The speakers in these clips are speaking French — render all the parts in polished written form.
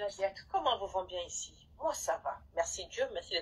Asiates, comment vous vont bien ici? Moi, ça va. Merci Dieu, merci.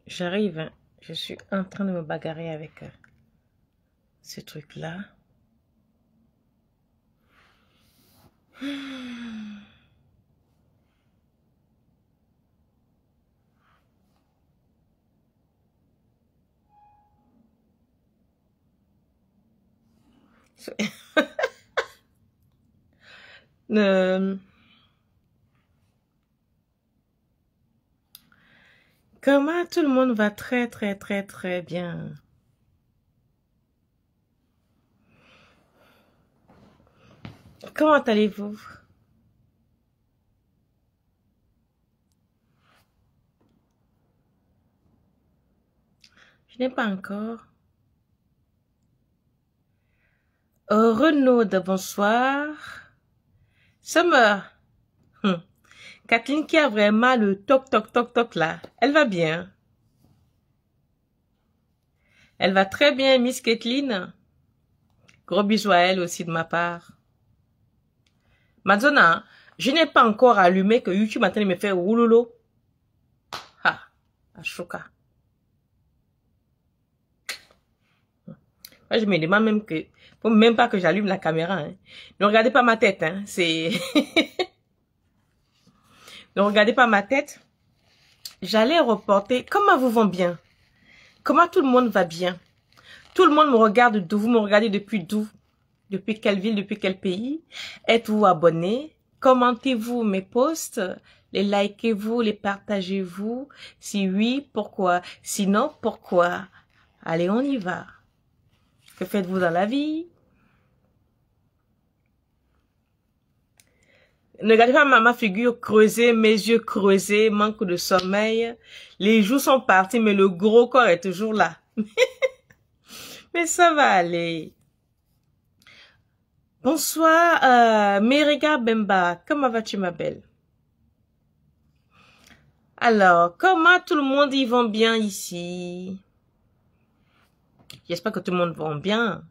J'arrive, hein. Je suis en train de me bagarrer avec ce truc-là. Comment tout le monde va très bien. Comment allez-vous? Je n'ai pas encore. Renaud, bonsoir. Summer. Kathleen qui a vraiment le toc là. Elle va bien. Elle va très bien, Miss Kathleen. Gros bisous à elle aussi de ma part. Madonna, je n'ai pas encore allumé que YouTube est en train de me faire oulolo. Ah, Ashoka. Moi, je me demande même que, faut même pas que j'allume la caméra. Hein. Ne regardez pas ma tête, hein. C'est, ne regardez pas ma tête. J'allais reporter. Comment vous vont bien? Comment tout le monde va bien? Tout le monde me regarde d'où? Vous me regardez depuis d'où? Depuis quelle ville? Depuis quel pays? Êtes-vous abonné? Commentez-vous mes posts? Les likez-vous? Les partagez-vous? Si oui, pourquoi? Sinon, pourquoi? Allez, on y va. Que faites-vous dans la vie? Ne regardez pas ma figure creusée, mes yeux creusés, manque de sommeil. Les joues sont partis, mais le gros corps est toujours là. Mais ça va aller. Bonsoir, Merega Bemba. Comment vas-tu, ma belle? Alors, comment tout le monde y va bien ici? J'espère que tout le monde va bien.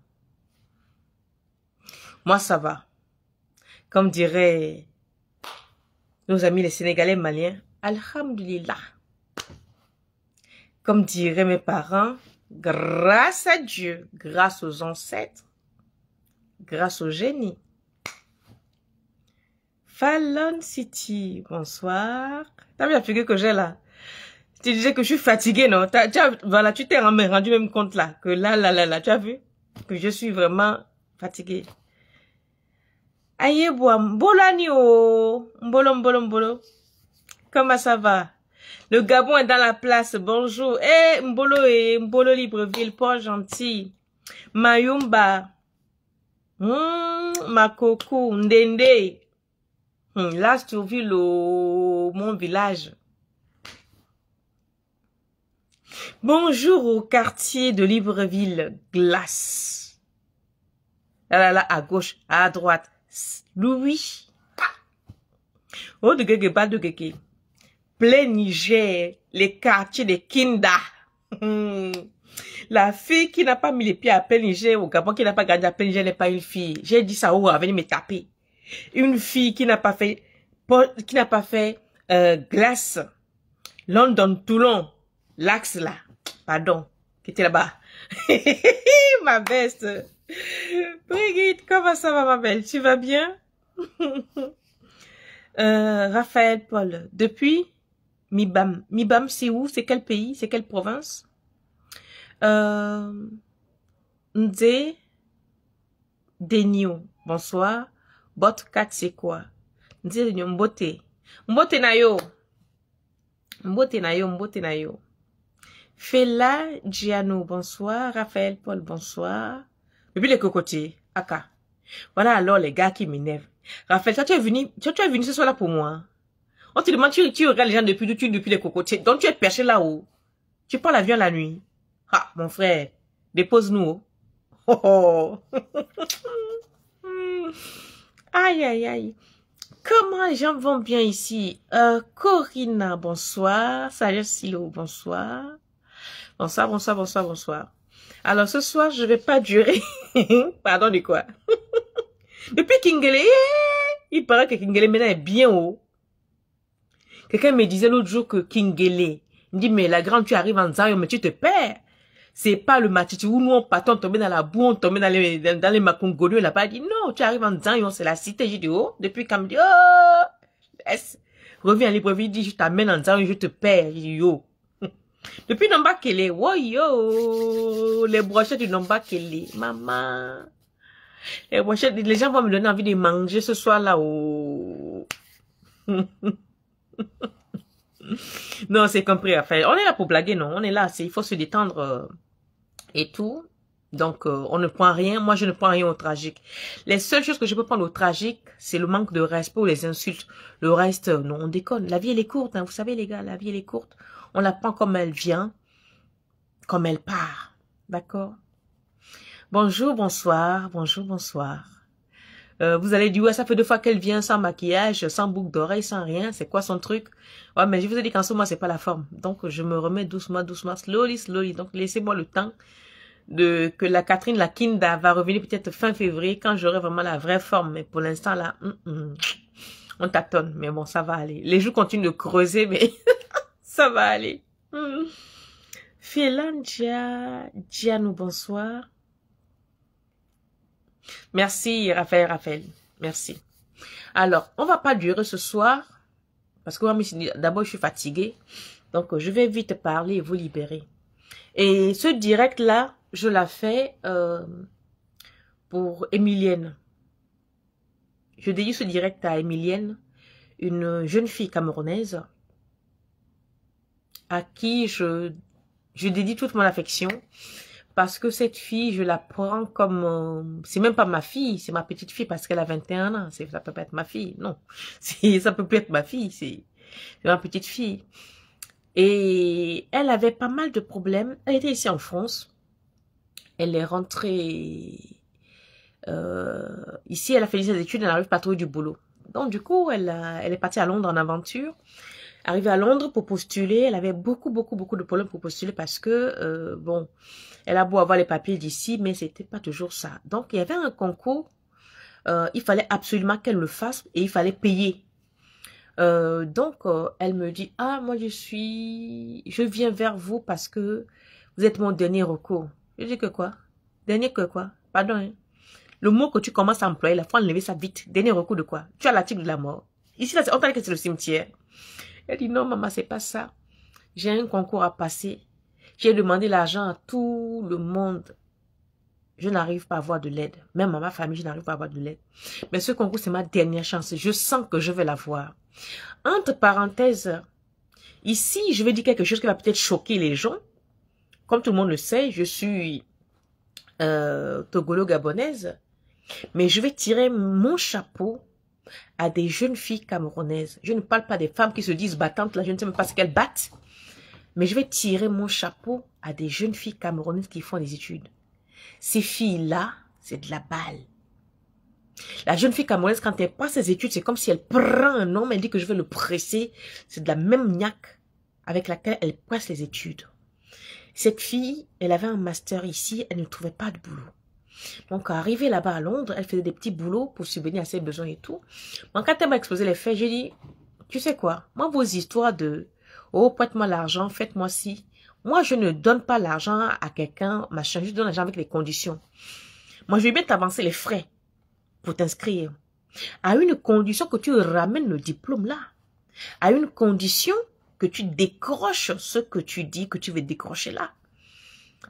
Moi, ça va. Comme diraient nos amis les Sénégalais maliens, Alhamdulillah. Comme diraient mes parents, grâce à Dieu, grâce aux ancêtres, grâce au génie. Fallon City, bonsoir. T'as vu la figure que j'ai là? Tu disais que je suis fatiguée, non? Voilà, tu t'es rendu même compte là, que là, tu as vu? Que je suis vraiment fatiguée. Aïe, bois, mbolani o, mbolo. Comment ça va? Le Gabon est dans la place. Bonjour. Eh, Mbolo Libreville, pas gentil. Mayumba. Makoko, Ndende. Là, je vu mon village. Bonjour au quartier de Libreville. Glace. Là, à gauche, à droite. Louis. Oh, de Gege, pas de Gege. Plein Niger, les quartiers de Kinda. La fille qui n'a pas mis les pieds à plein Niger, au Gabon, qui n'a pas gardé à plein Niger, n'est pas une fille. J'ai dit ça, elle venir me taper. Une fille qui n'a pas fait, glace, London, Toulon, l'axe là, pardon, qui était là-bas. Ma veste. Brigitte, comment ça va, ma belle? Tu vas bien? Raphaël Paul, depuis Mibam. Mibam, c'est où? C'est quel pays? C'est quelle province? Nze Denio, bonsoir. Bot 4, c'est quoi? Nze Denio, Mbote. Mbote na yo. Mbote na yo, Mbote na yo. Fela Giano, bonsoir. Raphaël Paul, bonsoir. Depuis les cocotiers, Aka. Voilà alors les gars qui m'énervent. Raphaël, toi tu es venu ce soir là pour moi. On te demande, tu regardes les gens depuis les cocotiers. Donc tu es perché là-haut. Tu prends l'avion la nuit. Ah, mon frère, dépose-nous. Oh, oh. Aïe, aïe, aïe. Comment les gens vont bien ici? Corinna, bonsoir. Salut Silo, bonsoir. Bonsoir, bonsoir, bonsoir, bonsoir. Alors ce soir, je vais pas durer. Pardon de quoi? Depuis Kingele, il paraît que Kingele maintenant est bien haut. Quelqu'un me disait l'autre jour que Kingele, il me dit, mais la grande, tu arrives en Zayo, mais tu te perds. C'est pas le Matiti où nous on partait, on tombait dans la boue, on tombait dans les Makongolio, il a pas dit, non, tu arrives en Zayo, c'est la cité. J'ai dit, oh, depuis qu'il me dit, oh, laisse. Reviens à Libreville, il dit, je t'amène en Zayo, je te perds. J'ai dit, yo. Depuis Nomba Kele, oh yo, les brochettes du Nomba Kele, maman. Les brochettes, les gens vont me donner envie de manger ce soir là, oh. Non, c'est compris, enfin, on est là pour blaguer, non, on est là, il faut se détendre et tout. Donc, on ne prend rien, moi je ne prends rien au tragique. Les seules choses que je peux prendre au tragique, c'est le manque de respect ou les insultes. Le reste, non, on déconne. La vie, elle est courte, hein, vous savez les gars, la vie, elle est courte. On la prend comme elle vient, comme elle part, d'accord? Bonjour, bonsoir, bonjour, bonsoir. Vous allez dire, ouais, ça fait 2 fois qu'elle vient sans maquillage, sans boucle d'oreille, sans rien. C'est quoi son truc? Ouais, mais je vous ai dit qu'en ce moment, c'est pas la forme. Donc, je me remets doucement, doucement, slowly, slowly. Donc, laissez-moi le temps que la Catherine, la Kinda, va revenir peut-être fin février, quand j'aurai vraiment la vraie forme. Mais pour l'instant, là, on tâtonne. Mais bon, ça va aller. Les joues continuent de creuser, mais ça va aller. Philandia, Gianou, bonsoir. Merci, Raphaël. Merci. Alors, on va pas durer ce soir. Parce que d'abord, je suis fatiguée. Donc, je vais vite parler et vous libérer. Et ce direct-là, je l'ai fait pour Emilienne. Je dédie ce direct à Emilienne, une jeune fille camerounaise à qui je dédie toute mon affection. Parce que cette fille, je la prends comme... c'est même pas ma fille, c'est ma petite fille parce qu'elle a 21 ans. Ça peut pas être ma fille, non. Ça peut plus être ma fille, c'est ma petite fille. Et elle avait pas mal de problèmes. Elle était ici en France. Elle est rentrée... ici, elle a fait ses études, elle n'arrive pas à trouver du boulot. Donc du coup, elle est partie à Londres en aventure. Arrivée à Londres pour postuler, elle avait beaucoup de problèmes pour postuler parce que, bon... Elle a beau avoir les papiers d'ici, mais c'était pas toujours ça. Donc, il y avait un concours. Il fallait absolument qu'elle le fasse et il fallait payer. Donc, elle me dit, ah, moi, je viens vers vous parce que vous êtes mon dernier recours. Je dis que quoi? Dernier que quoi? Pardon, hein? Le mot que tu commences à employer, il faut enlever ça vite. Dernier recours de quoi? Tu as l'article de la mort. Ici, là, on t'a dit que c'est le cimetière. Elle dit, non, maman, c'est pas ça. J'ai un concours à passer. J'ai demandé l'argent à tout le monde. je n'arrive pas à avoir de l'aide. Même à ma famille, je n'arrive pas à avoir de l'aide. Mais ce concours, c'est ma dernière chance. Je sens que je vais l'avoir. Entre parenthèses, ici, je vais dire quelque chose qui va peut-être choquer les gens. Comme tout le monde le sait, je suis togolo-gabonaise. Mais je vais tirer mon chapeau à des jeunes filles camerounaises. Je ne parle pas des femmes qui se disent battantes. Là, je ne sais même pas ce qu'elles battent. Mais je vais tirer mon chapeau à des jeunes filles camerounaises qui font des études. Ces filles-là, c'est de la balle. La jeune fille camerounaise, quand elle passe ses études, c'est comme si elle prend un homme, elle dit que je vais le presser. C'est de la même niaque avec laquelle elle passe les études. Cette fille, elle avait un master ici, elle ne trouvait pas de boulot. Donc, arrivée là-bas à Londres, elle faisait des petits boulots pour subvenir à ses besoins et tout. Donc, quand elle m'a exposé les faits, j'ai dit, tu sais quoi, moi, vos histoires de, oh, prête-moi l'argent, faites-moi ci. Moi, je ne donne pas l'argent à quelqu'un, machin, je donne l'argent avec les conditions. Moi, je vais bien t'avancer les frais pour t'inscrire. À une condition que tu ramènes le diplôme là. À une condition que tu décroches ce que tu dis que tu veux décrocher là.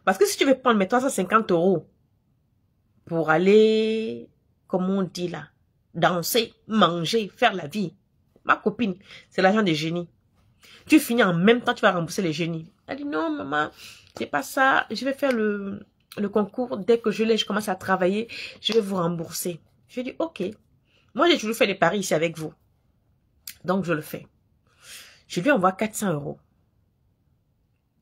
Parce que si tu veux prendre mes 350 € pour aller, comme on dit là, danser, manger, faire la vie. Ma copine, c'est l'argent des génies. Tu finis en même temps, tu vas rembourser les génies. Elle dit non, maman, c'est pas ça. Je vais faire le concours. Dès que je commence à travailler, je vais vous rembourser. Je dis ok. Moi, j'ai toujours fait des paris ici avec vous. Donc, je le fais. Je lui envoie 400 €.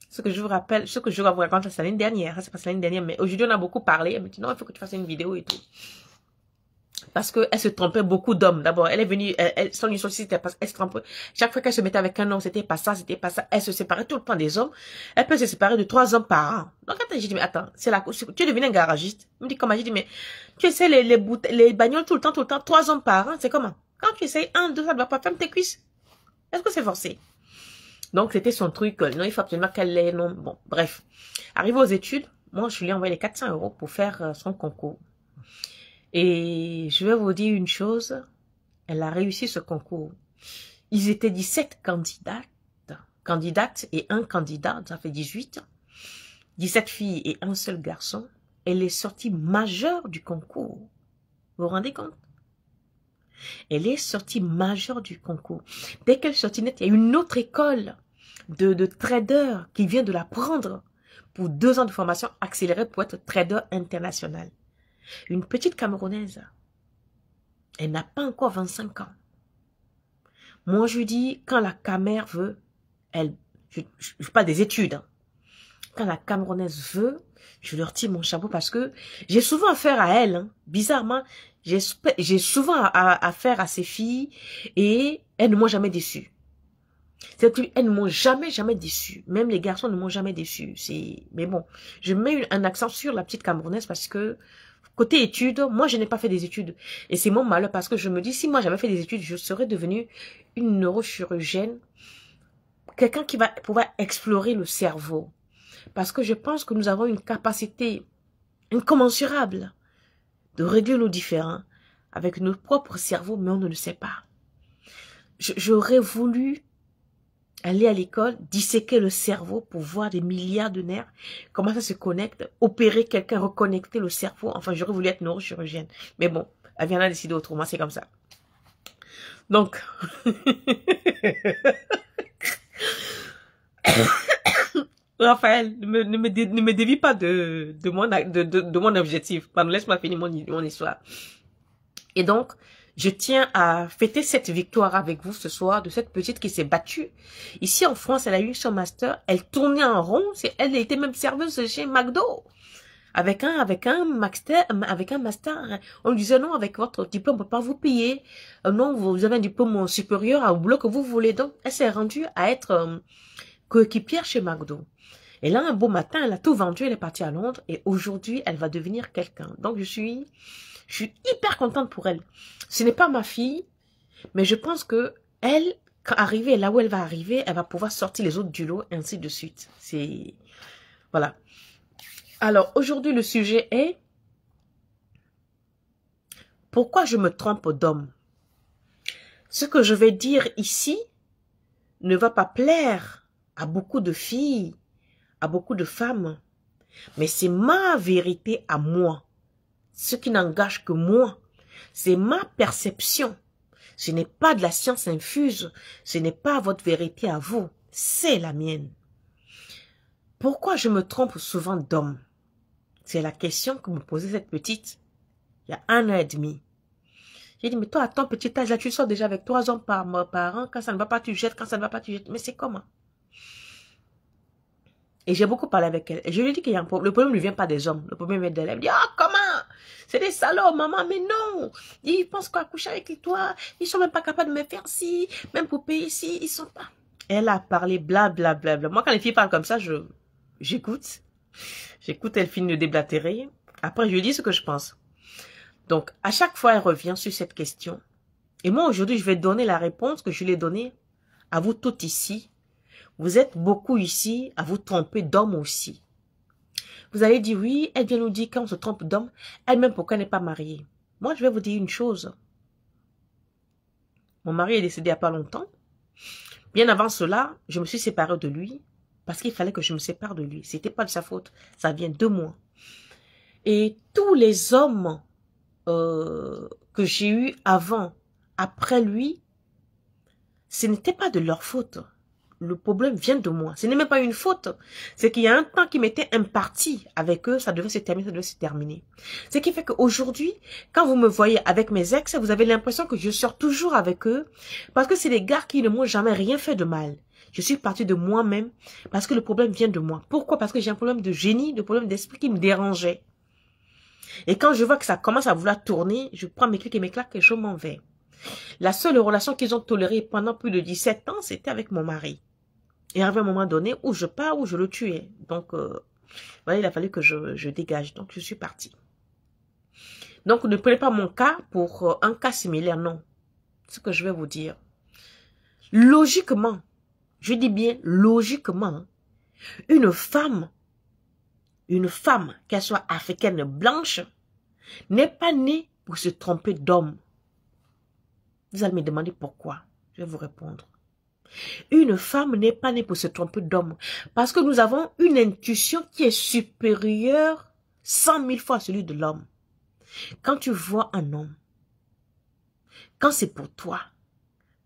Ce que je vous rappelle, ce que je vous raconte, c'est l'année dernière. C'est pas l'année dernière, mais aujourd'hui, on a beaucoup parlé. Elle me dit non, il faut que tu fasses une vidéo et tout. Parce qu'elle se trompait beaucoup d'hommes. D'abord, elle est venue, son histoire aussi, c'était parce qu'elle se trompait. Chaque fois qu'elle se mettait avec un homme, c'était pas ça, c'était pas ça. Elle se séparait tout le temps des hommes. Elle peut se séparer de 3 hommes par an. Donc, attends, j'ai dit, mais attends, tu es devenu un garagiste. Elle me dit comment? J'ai dit, mais tu essaies les bagnoles tout le temps, 3 hommes par an, c'est comment? Quand tu essayes 1, 2, ça ne va pas fermer tes cuisses. Est-ce que c'est forcé? Donc, c'était son truc. Non, il faut absolument qu'elle ait, non. Bon, bref. Arrivé aux études, moi, je lui ai envoyé les 400 € pour faire son concours. Et je vais vous dire une chose, elle a réussi ce concours. Ils étaient 17 candidates et un candidat, ça fait 18. 17 filles et un seul garçon. Elle est sortie majeure du concours. Vous vous rendez compte? Elle est sortie majeure du concours. Dès qu'elle est sortie net, il y a une autre école de traders qui vient de la prendre pour 2 ans de formation accélérée pour être trader international. Une petite Camerounaise. Elle n'a pas encore 25 ans. Moi, je dis, quand la Camère veut, je ne pas des études. Hein. Quand la Camerounaise veut, je leur tire mon chapeau parce que j'ai souvent affaire à elle. Hein. Bizarrement, j'ai souvent affaire à ces filles et elles ne m'ont jamais déçue. Elles ne m'ont jamais déçu. Même les garçons ne m'ont jamais déçu. Mais bon, je mets un accent sur la petite Camerounaise parce que côté études, moi, je n'ai pas fait des études. Et c'est mon malheur parce que je me dis, si moi, j'avais fait des études, je serais devenue une neurochirurgienne. Quelqu'un qui va pouvoir explorer le cerveau. Parce que je pense que nous avons une capacité incommensurable de régler nos différends avec notre propre cerveau, mais on ne le sait pas. J'aurais voulu aller à l'école, disséquer le cerveau pour voir des milliards de nerfs, comment ça se connecte, opérer quelqu'un, reconnecter le cerveau. Enfin, j'aurais voulu être neurochirurgienne. Mais bon, elle vient de décider autrement, c'est comme ça. Donc, Raphaël, ne me dévie pas de mon objectif. Pardon, laisse-moi finir mon histoire. Et donc, je tiens à fêter cette victoire avec vous ce soir de cette petite qui s'est battue. Ici en France, elle a eu son master. Elle tournait en rond. Elle était même serveuse chez McDo. Avec un master. On lui disait non, avec votre diplôme, on ne peut pas vous payer. Non, vous avez un diplôme supérieur au boulot que vous voulez. Donc, elle s'est rendue à être coéquipière chez McDo. Et là, un beau matin, elle a tout vendu. Elle est partie à Londres. Et aujourd'hui, elle va devenir quelqu'un. Donc, je suis hyper contente pour elle. Ce n'est pas ma fille, mais je pense que elle, quand arrivée là où elle va arriver, elle va pouvoir sortir les autres du lot, et ainsi de suite. C'est... Voilà. Alors, aujourd'hui, le sujet est... Pourquoi je me trompe d'homme? Ce que je vais dire ici ne va pas plaire à beaucoup de filles, à beaucoup de femmes. Mais c'est ma vérité à moi. Ce qui n'engage que moi. C'est ma perception. Ce n'est pas de la science infuse. Ce n'est pas votre vérité à vous. C'est la mienne. Pourquoi je me trompe souvent d'homme? C'est la question que me posait cette petite il y a 1 an et demi. J'ai dit, mais toi, à ton petit âge, là, tu sors déjà avec 3 hommes par an. Quand ça ne va pas, tu jettes. Quand ça ne va pas, tu jettes. Mais c'est comment? Et j'ai beaucoup parlé avec elle. Et je lui ai dit qu'il y a un problème. Le problème ne vient pas des hommes. Le problème vient d'elle. Elle me dit, ah, comment? C'est des salauds, maman. Mais non. Ils pensent qu'à coucher avec toi. Ils sont même pas capables de me faire ci. Même pour payer ci, ils sont pas. Elle a parlé blablabla. Bla, bla, bla. Moi, quand les filles parlent comme ça, j'écoute. J'écoute, elle finit de déblatérer. Après, je lui dis ce que je pense. Donc, à chaque fois, elle revient sur cette question. Et moi, aujourd'hui, je vais donner la réponse que je lui ai donnée à vous toutes ici. Vous êtes beaucoup ici à vous tromper d'homme aussi. Vous allez dire, oui, elle vient nous dire quand on se trompe d'homme, elle-même pourquoi elle n'est pas mariée. Moi, je vais vous dire une chose. Mon mari est décédé il n'y a pas longtemps. Bien avant cela, je me suis séparée de lui parce qu'il fallait que je me sépare de lui. C'était pas de sa faute. Ça vient de moi. Et tous les hommes que j'ai eus avant, après lui, ce n'était pas de leur faute. Le problème vient de moi. Ce n'est même pas une faute. C'est qu'il y a un temps qui m'était imparti avec eux, ça devait se terminer, ça devait se terminer. Ce qui fait qu'aujourd'hui, quand vous me voyez avec mes ex, vous avez l'impression que je sors toujours avec eux, parce que c'est des gars qui ne m'ont jamais rien fait de mal. Je suis partie de moi-même, parce que le problème vient de moi. Pourquoi? Parce que j'ai un problème de génie, de problème d'esprit qui me dérangeait. Et quand je vois que ça commence à vouloir tourner, je prends mes clics et mes claques et je m'en vais. La seule relation qu'ils ont tolérée pendant plus de 17 ans, c'était avec mon mari. Et arrivé à un moment donné où je pars, où je le tuais. Donc, voilà, il a fallu que je dégage. Donc, je suis partie. Donc, ne prenez pas mon cas pour un cas similaire, non. Ce que je vais vous dire. Logiquement, je dis bien logiquement, une femme, qu'elle soit africaine blanche, n'est pas née pour se tromper d'homme. Vous allez me demander pourquoi. Je vais vous répondre. Une femme n'est pas née pour se tromper d'homme. Parce que nous avons une intuition qui est supérieure 100 000 fois à celui de l'homme. Quand tu vois un homme, quand c'est pour toi,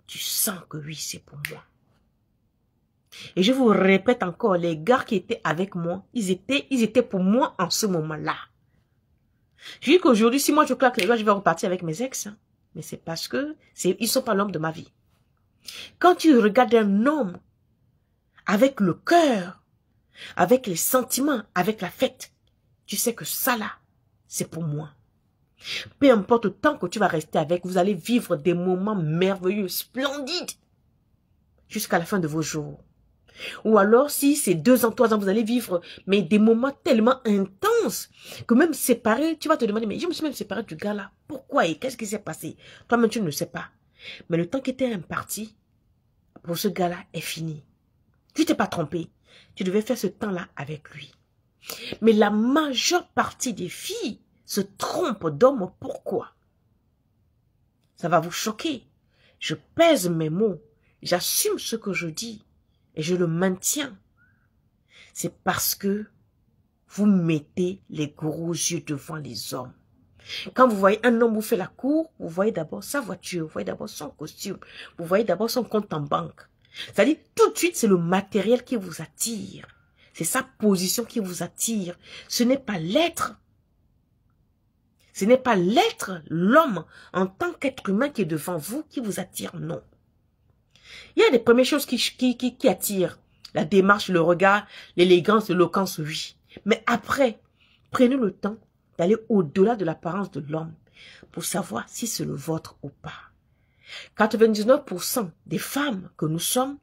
tu sens que oui, c'est pour moi. Et je vous répète encore, les gars qui étaient avec moi, ils étaient pour moi en ce moment-là. Je dis qu'aujourd'hui, si moi je claque les doigts, je vais repartir avec mes ex. Hein. Mais c'est parce que ils ne sont pas l'homme de ma vie. Quand tu regardes un homme avec le cœur, avec les sentiments, avec la fête, tu sais que ça là, c'est pour moi. Peu importe le temps que tu vas rester avec, vous allez vivre des moments merveilleux, splendides, jusqu'à la fin de vos jours. Ou alors, si c'est 2 ans, 3 ans, vous allez vivre mais des moments tellement intenses que même séparés, tu vas te demander, mais je me suis même séparée du gars là. Pourquoi et qu'est-ce qui s'est passé? Toi-même, tu ne le sais pas. Mais le temps qui était imparti pour ce gars-là est fini. Tu t'es pas trompé. Tu devais faire ce temps-là avec lui. Mais la majeure partie des filles se trompent d'hommes. Pourquoi? Ça va vous choquer. Je pèse mes mots. J'assume ce que je dis. Et je le maintiens. C'est parce que vous mettez les gros yeux devant les hommes. Quand vous voyez un homme vous fait la cour, vous voyez d'abord sa voiture, vous voyez d'abord son costume, vous voyez d'abord son compte en banque. C'est-à-dire, tout de suite, c'est le matériel qui vous attire. C'est sa position qui vous attire. Ce n'est pas l'être. Ce n'est pas l'être, l'homme, en tant qu'être humain qui est devant vous, qui vous attire, non. Il y a des premières choses qui attirent. La démarche, le regard, l'élégance, l'éloquence, oui. Mais après, prenez le temps d'aller au-delà de l'apparence de l'homme pour savoir si c'est le vôtre ou pas. 99% des femmes que nous sommes,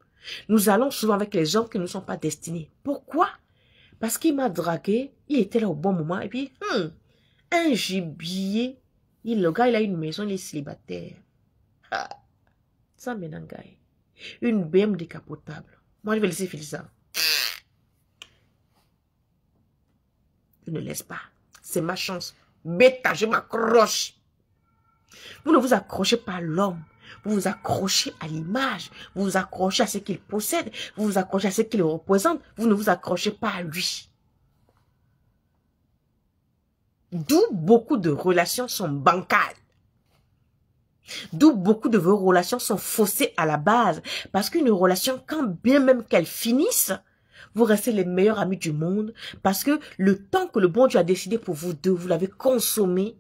nous allons souvent avec les hommes qui ne sont pas destinés. Pourquoi? Parce qu'il m'a dragué, il était là au bon moment, et puis, un gibier, le gars, il a une maison, il est célibataire. Ah, ça m'énangaille. Une BM décapotable. Moi, je vais laisser filer ça. Je ne laisse pas. C'est ma chance. Bêta, je m'accroche. Vous ne vous accrochez pas à l'homme. Vous vous accrochez à l'image. Vous vous accrochez à ce qu'il possède. Vous vous accrochez à ce qu'il représente. Vous ne vous accrochez pas à lui. D'où beaucoup de relations sont bancales. D'où beaucoup de vos relations sont faussées à la base. Parce qu'une relation, quand bien même qu'elle finisse, vous restez les meilleurs amis du monde. Parce que le temps que le bon Dieu a décidé pour vous deux, vous l'avez consommé,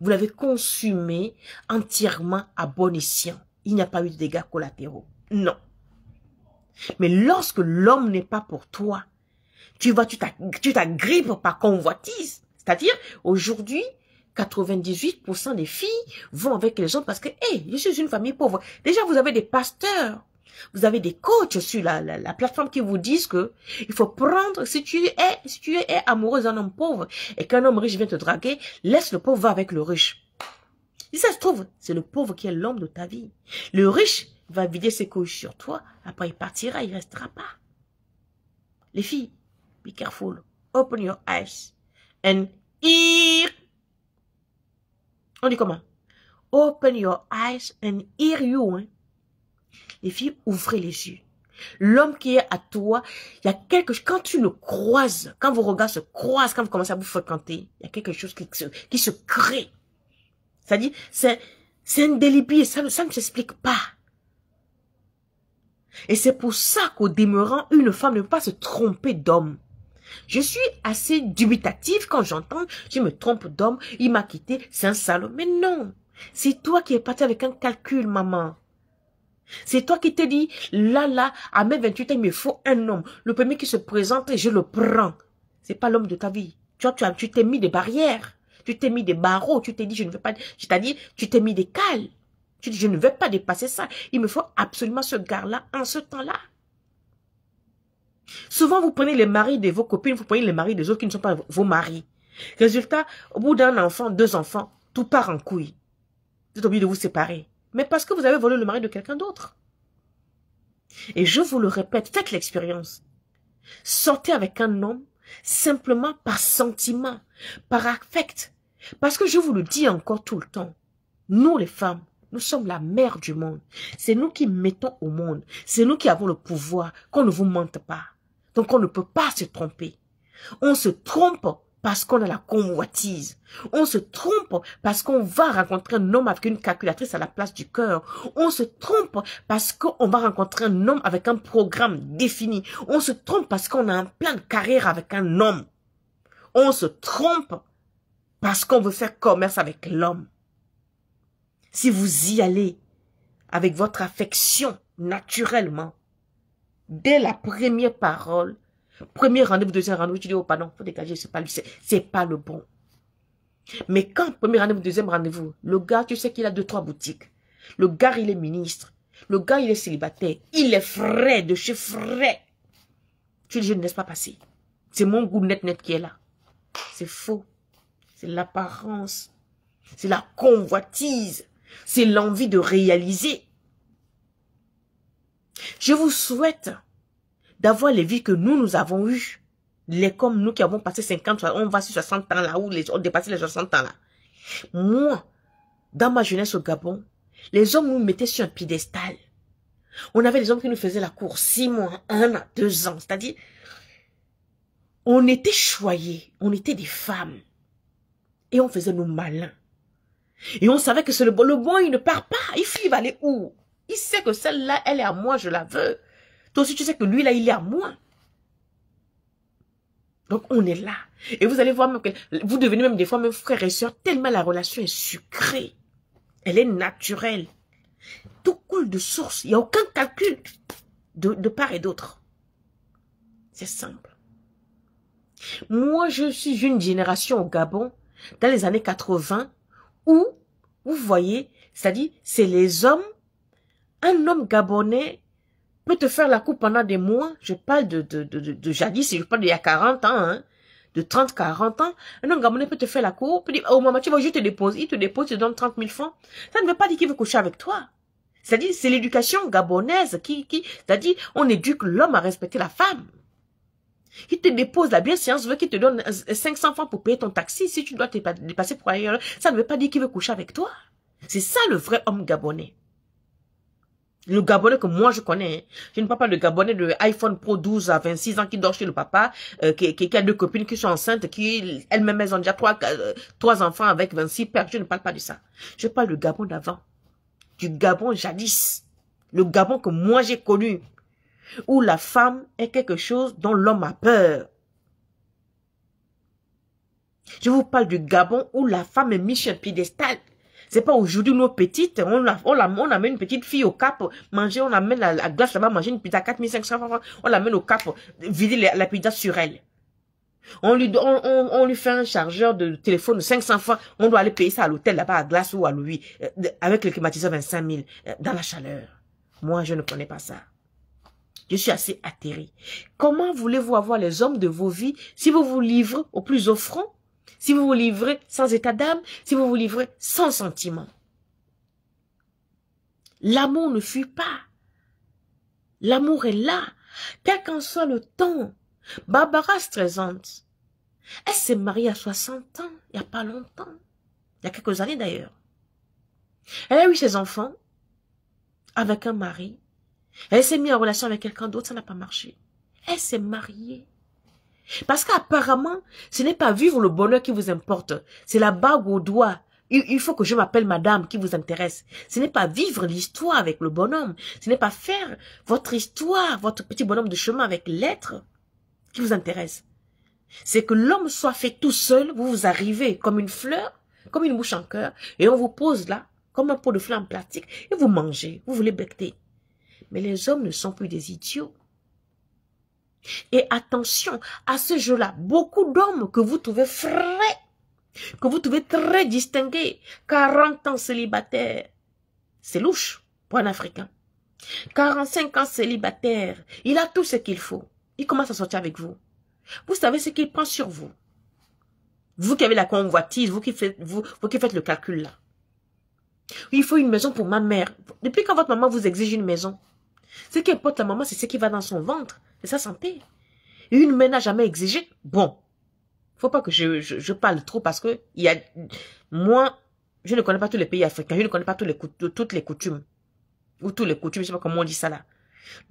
vous l'avez consumé entièrement à bon escient. Il n'y a pas eu de dégâts collatéraux. Non. Mais lorsque l'homme n'est pas pour toi, tu t'agrippes par convoitise. C'est-à-dire, aujourd'hui, 98% des filles vont avec les hommes parce que, hey, je suis une famille pauvre. Déjà, vous avez des pasteurs, vous avez des coachs sur la plateforme qui vous disent que il faut prendre, si tu es amoureuse d'un homme pauvre et qu'un homme riche vient te draguer, laisse le pauvre va avec le riche. Si ça se trouve, c'est le pauvre qui est l'homme de ta vie. Le riche va vider ses couches sur toi, après il partira, il restera pas. Les filles, be careful, open your eyes and hear. On dit comment? Open your eyes and hear you. Hein? Les filles, ouvrez les yeux. L'homme qui est à toi, il y a quelque chose, quand tu le croises, quand vos regards se croisent, quand vous commencez à vous fréquenter, il y a quelque chose qui se crée. C'est-à-dire, c'est indélébile, ça ne s'explique pas. Et c'est pour ça qu'au demeurant, une femme ne peut pas se tromper d'homme. Je suis assez dubitative quand j'entends, je me trompe d'homme, il m'a quitté, c'est un salaud. Mais non, c'est toi qui es parti avec un calcul, maman. C'est toi qui t'es dit, là, à mes 28 ans, il me faut un homme. Le premier qui se présente, je le prends. C'est pas l'homme de ta vie. Tu t'es mis des barrières, tu t'es mis des barreaux, tu t'es dit, je ne veux pas, tu t'as dit, tu t'es mis des cales. Tu dis, je ne vais pas dépasser ça. Il me faut absolument ce gars-là en ce temps-là. Souvent, vous prenez les maris de vos copines, vous prenez les maris des autres qui ne sont pas vos maris. Résultat, au bout d'un enfant, 2 enfants, tout part en couille. Vous êtes obligé de vous séparer. Mais parce que vous avez volé le mari de quelqu'un d'autre. Et je vous le répète, faites l'expérience. Sortez avec un homme simplement par sentiment, par affect. Parce que je vous le dis encore tout le temps. Nous, les femmes, nous sommes la mère du monde. C'est nous qui mettons au monde. C'est nous qui avons le pouvoir, qu'on ne vous mente pas. Donc on ne peut pas se tromper. On se trompe parce qu'on a la convoitise. On se trompe parce qu'on va rencontrer un homme avec une calculatrice à la place du cœur. On se trompe parce qu'on va rencontrer un homme avec un programme défini. On se trompe parce qu'on a un plan de carrière avec un homme. On se trompe parce qu'on veut faire commerce avec l'homme. Si vous y allez avec votre affection naturellement, dès la première parole, premier rendez-vous, deuxième rendez-vous, tu dis, oh pardon, faut dégager, c'est pas le bon. Mais quand premier rendez-vous, deuxième rendez-vous, le gars, tu sais qu'il a 2-3 boutiques. Le gars, il est ministre. Le gars, il est célibataire. Il est frais, de chez frais. Tu dis, je ne laisse pas passer. C'est mon goût net qui est là. C'est faux. C'est l'apparence. C'est la convoitise. C'est l'envie de réaliser. Je vous souhaite d'avoir les vies que nous avons eues. Les comme nous qui avons passé 50, on va sur 60 ans là, où on dépasse les 60 ans là. Moi, dans ma jeunesse au Gabon, les hommes nous mettaient sur un piédestal. On avait des hommes qui nous faisaient la cour 6 mois, 1 an, 2 ans. C'est-à-dire, on était choyés, on était des femmes. Et on faisait nos malins. Et on savait que c'est le bon. Le bon, il ne part pas. Il va aller où? Il sait que celle-là, elle est à moi, je la veux. Toi aussi, tu sais que lui, là, il est à moi. Donc, on est là. Et vous allez voir même que vous devenez même des fois même frères et sœurs, tellement la relation est sucrée. Elle est naturelle. Tout coule de source. Il n'y a aucun calcul de part et d'autre. C'est simple. Moi, je suis une génération au Gabon, dans les années 80, où, vous voyez, c'est-à-dire, c'est les hommes, un homme gabonais peut te faire la coupe pendant des mois, je parle de jadis, je parle d'il y a 40 ans, hein, de 30-40 ans, un homme gabonais peut te faire la coupe, il dit, oh maman, tu vas juste te déposer, il te dépose, il te donne 30 000 francs. Ça ne veut pas dire qu'il veut coucher avec toi. C'est-à-dire, c'est l'éducation gabonaise c'est-à-dire, on éduque l'homme à respecter la femme. Il te dépose la bienséance, veut qu'il te donne 500 francs pour payer ton taxi. Si tu dois te dépasser pour ailleurs, ça ne veut pas dire qu'il veut coucher avec toi. C'est ça le vrai homme gabonais. Le Gabonais que moi je connais, hein. Je ne parle pas de Gabonais de iPhone Pro 12 à 26 ans qui dort chez le papa, qui a deux copines qui sont enceintes, qui elles-mêmes elles ont déjà trois enfants avec 26 pères. Je ne parle pas de ça. Je parle du Gabon d'avant, du Gabon jadis, le Gabon que moi j'ai connu, où la femme est quelque chose dont l'homme a peur. Je vous parle du Gabon où la femme est mise sur un piédestal. C'est pas aujourd'hui nos petites, on amène une petite fille au Cap, manger, on amène la glace là-bas, manger une pizza à 4500 francs, on l'amène au Cap, vider la pizza sur elle. On lui fait un chargeur de téléphone de 500 francs, on doit aller payer ça à l'hôtel là-bas à Glace ou à Louis, avec le climatiseur 25 000, dans la chaleur. Moi, je ne connais pas ça. Je suis assez atterri. Comment voulez-vous avoir les hommes de vos vies si vous vous livrez au plus offrant? Si vous vous livrez sans état d'âme, si vous vous livrez sans sentiment. L'amour ne fuit pas. L'amour est là. Quel qu'en soit le temps. Barbara Streisand, elle s'est mariée à 60 ans, il n'y a pas longtemps. Il y a quelques années d'ailleurs. Elle a eu ses enfants avec un mari. Elle s'est mise en relation avec quelqu'un d'autre, ça n'a pas marché. Elle s'est mariée. Parce qu'apparemment, ce n'est pas vivre le bonheur qui vous importe. C'est la bague au doigt. Il faut que je m'appelle madame qui vous intéresse. Ce n'est pas vivre l'histoire avec le bonhomme. Ce n'est pas faire votre histoire, votre petit bonhomme de chemin avec l'être qui vous intéresse. C'est que l'homme soit fait tout seul, vous arrivez comme une fleur, comme une mouche en cœur, et on vous pose là, comme un pot de fleurs en plastique, et vous mangez, vous voulez becter. Mais les hommes ne sont plus des idiots. Et attention, à ce jeu-là, beaucoup d'hommes que vous trouvez frais, que vous trouvez très distingués, 40 ans célibataire, c'est louche pour un Africain. 45 ans célibataire, il a tout ce qu'il faut. Il commence à sortir avec vous. Vous savez ce qu'il prend sur vous. Vous qui avez la convoitise, vous qui faites le calcul là. Il faut une maison pour ma mère. Depuis quand votre maman vous exige une maison? Ce qui importe la maman, c'est ce qui va dans son ventre. C'est sa santé. Et une mère n'a jamais exigé. Bon, faut pas que je parle trop parce que moi, je ne connais pas tous les pays africains, je ne connais pas toutes les coutumes. Ou tous les coutumes, je sais pas comment on dit ça là.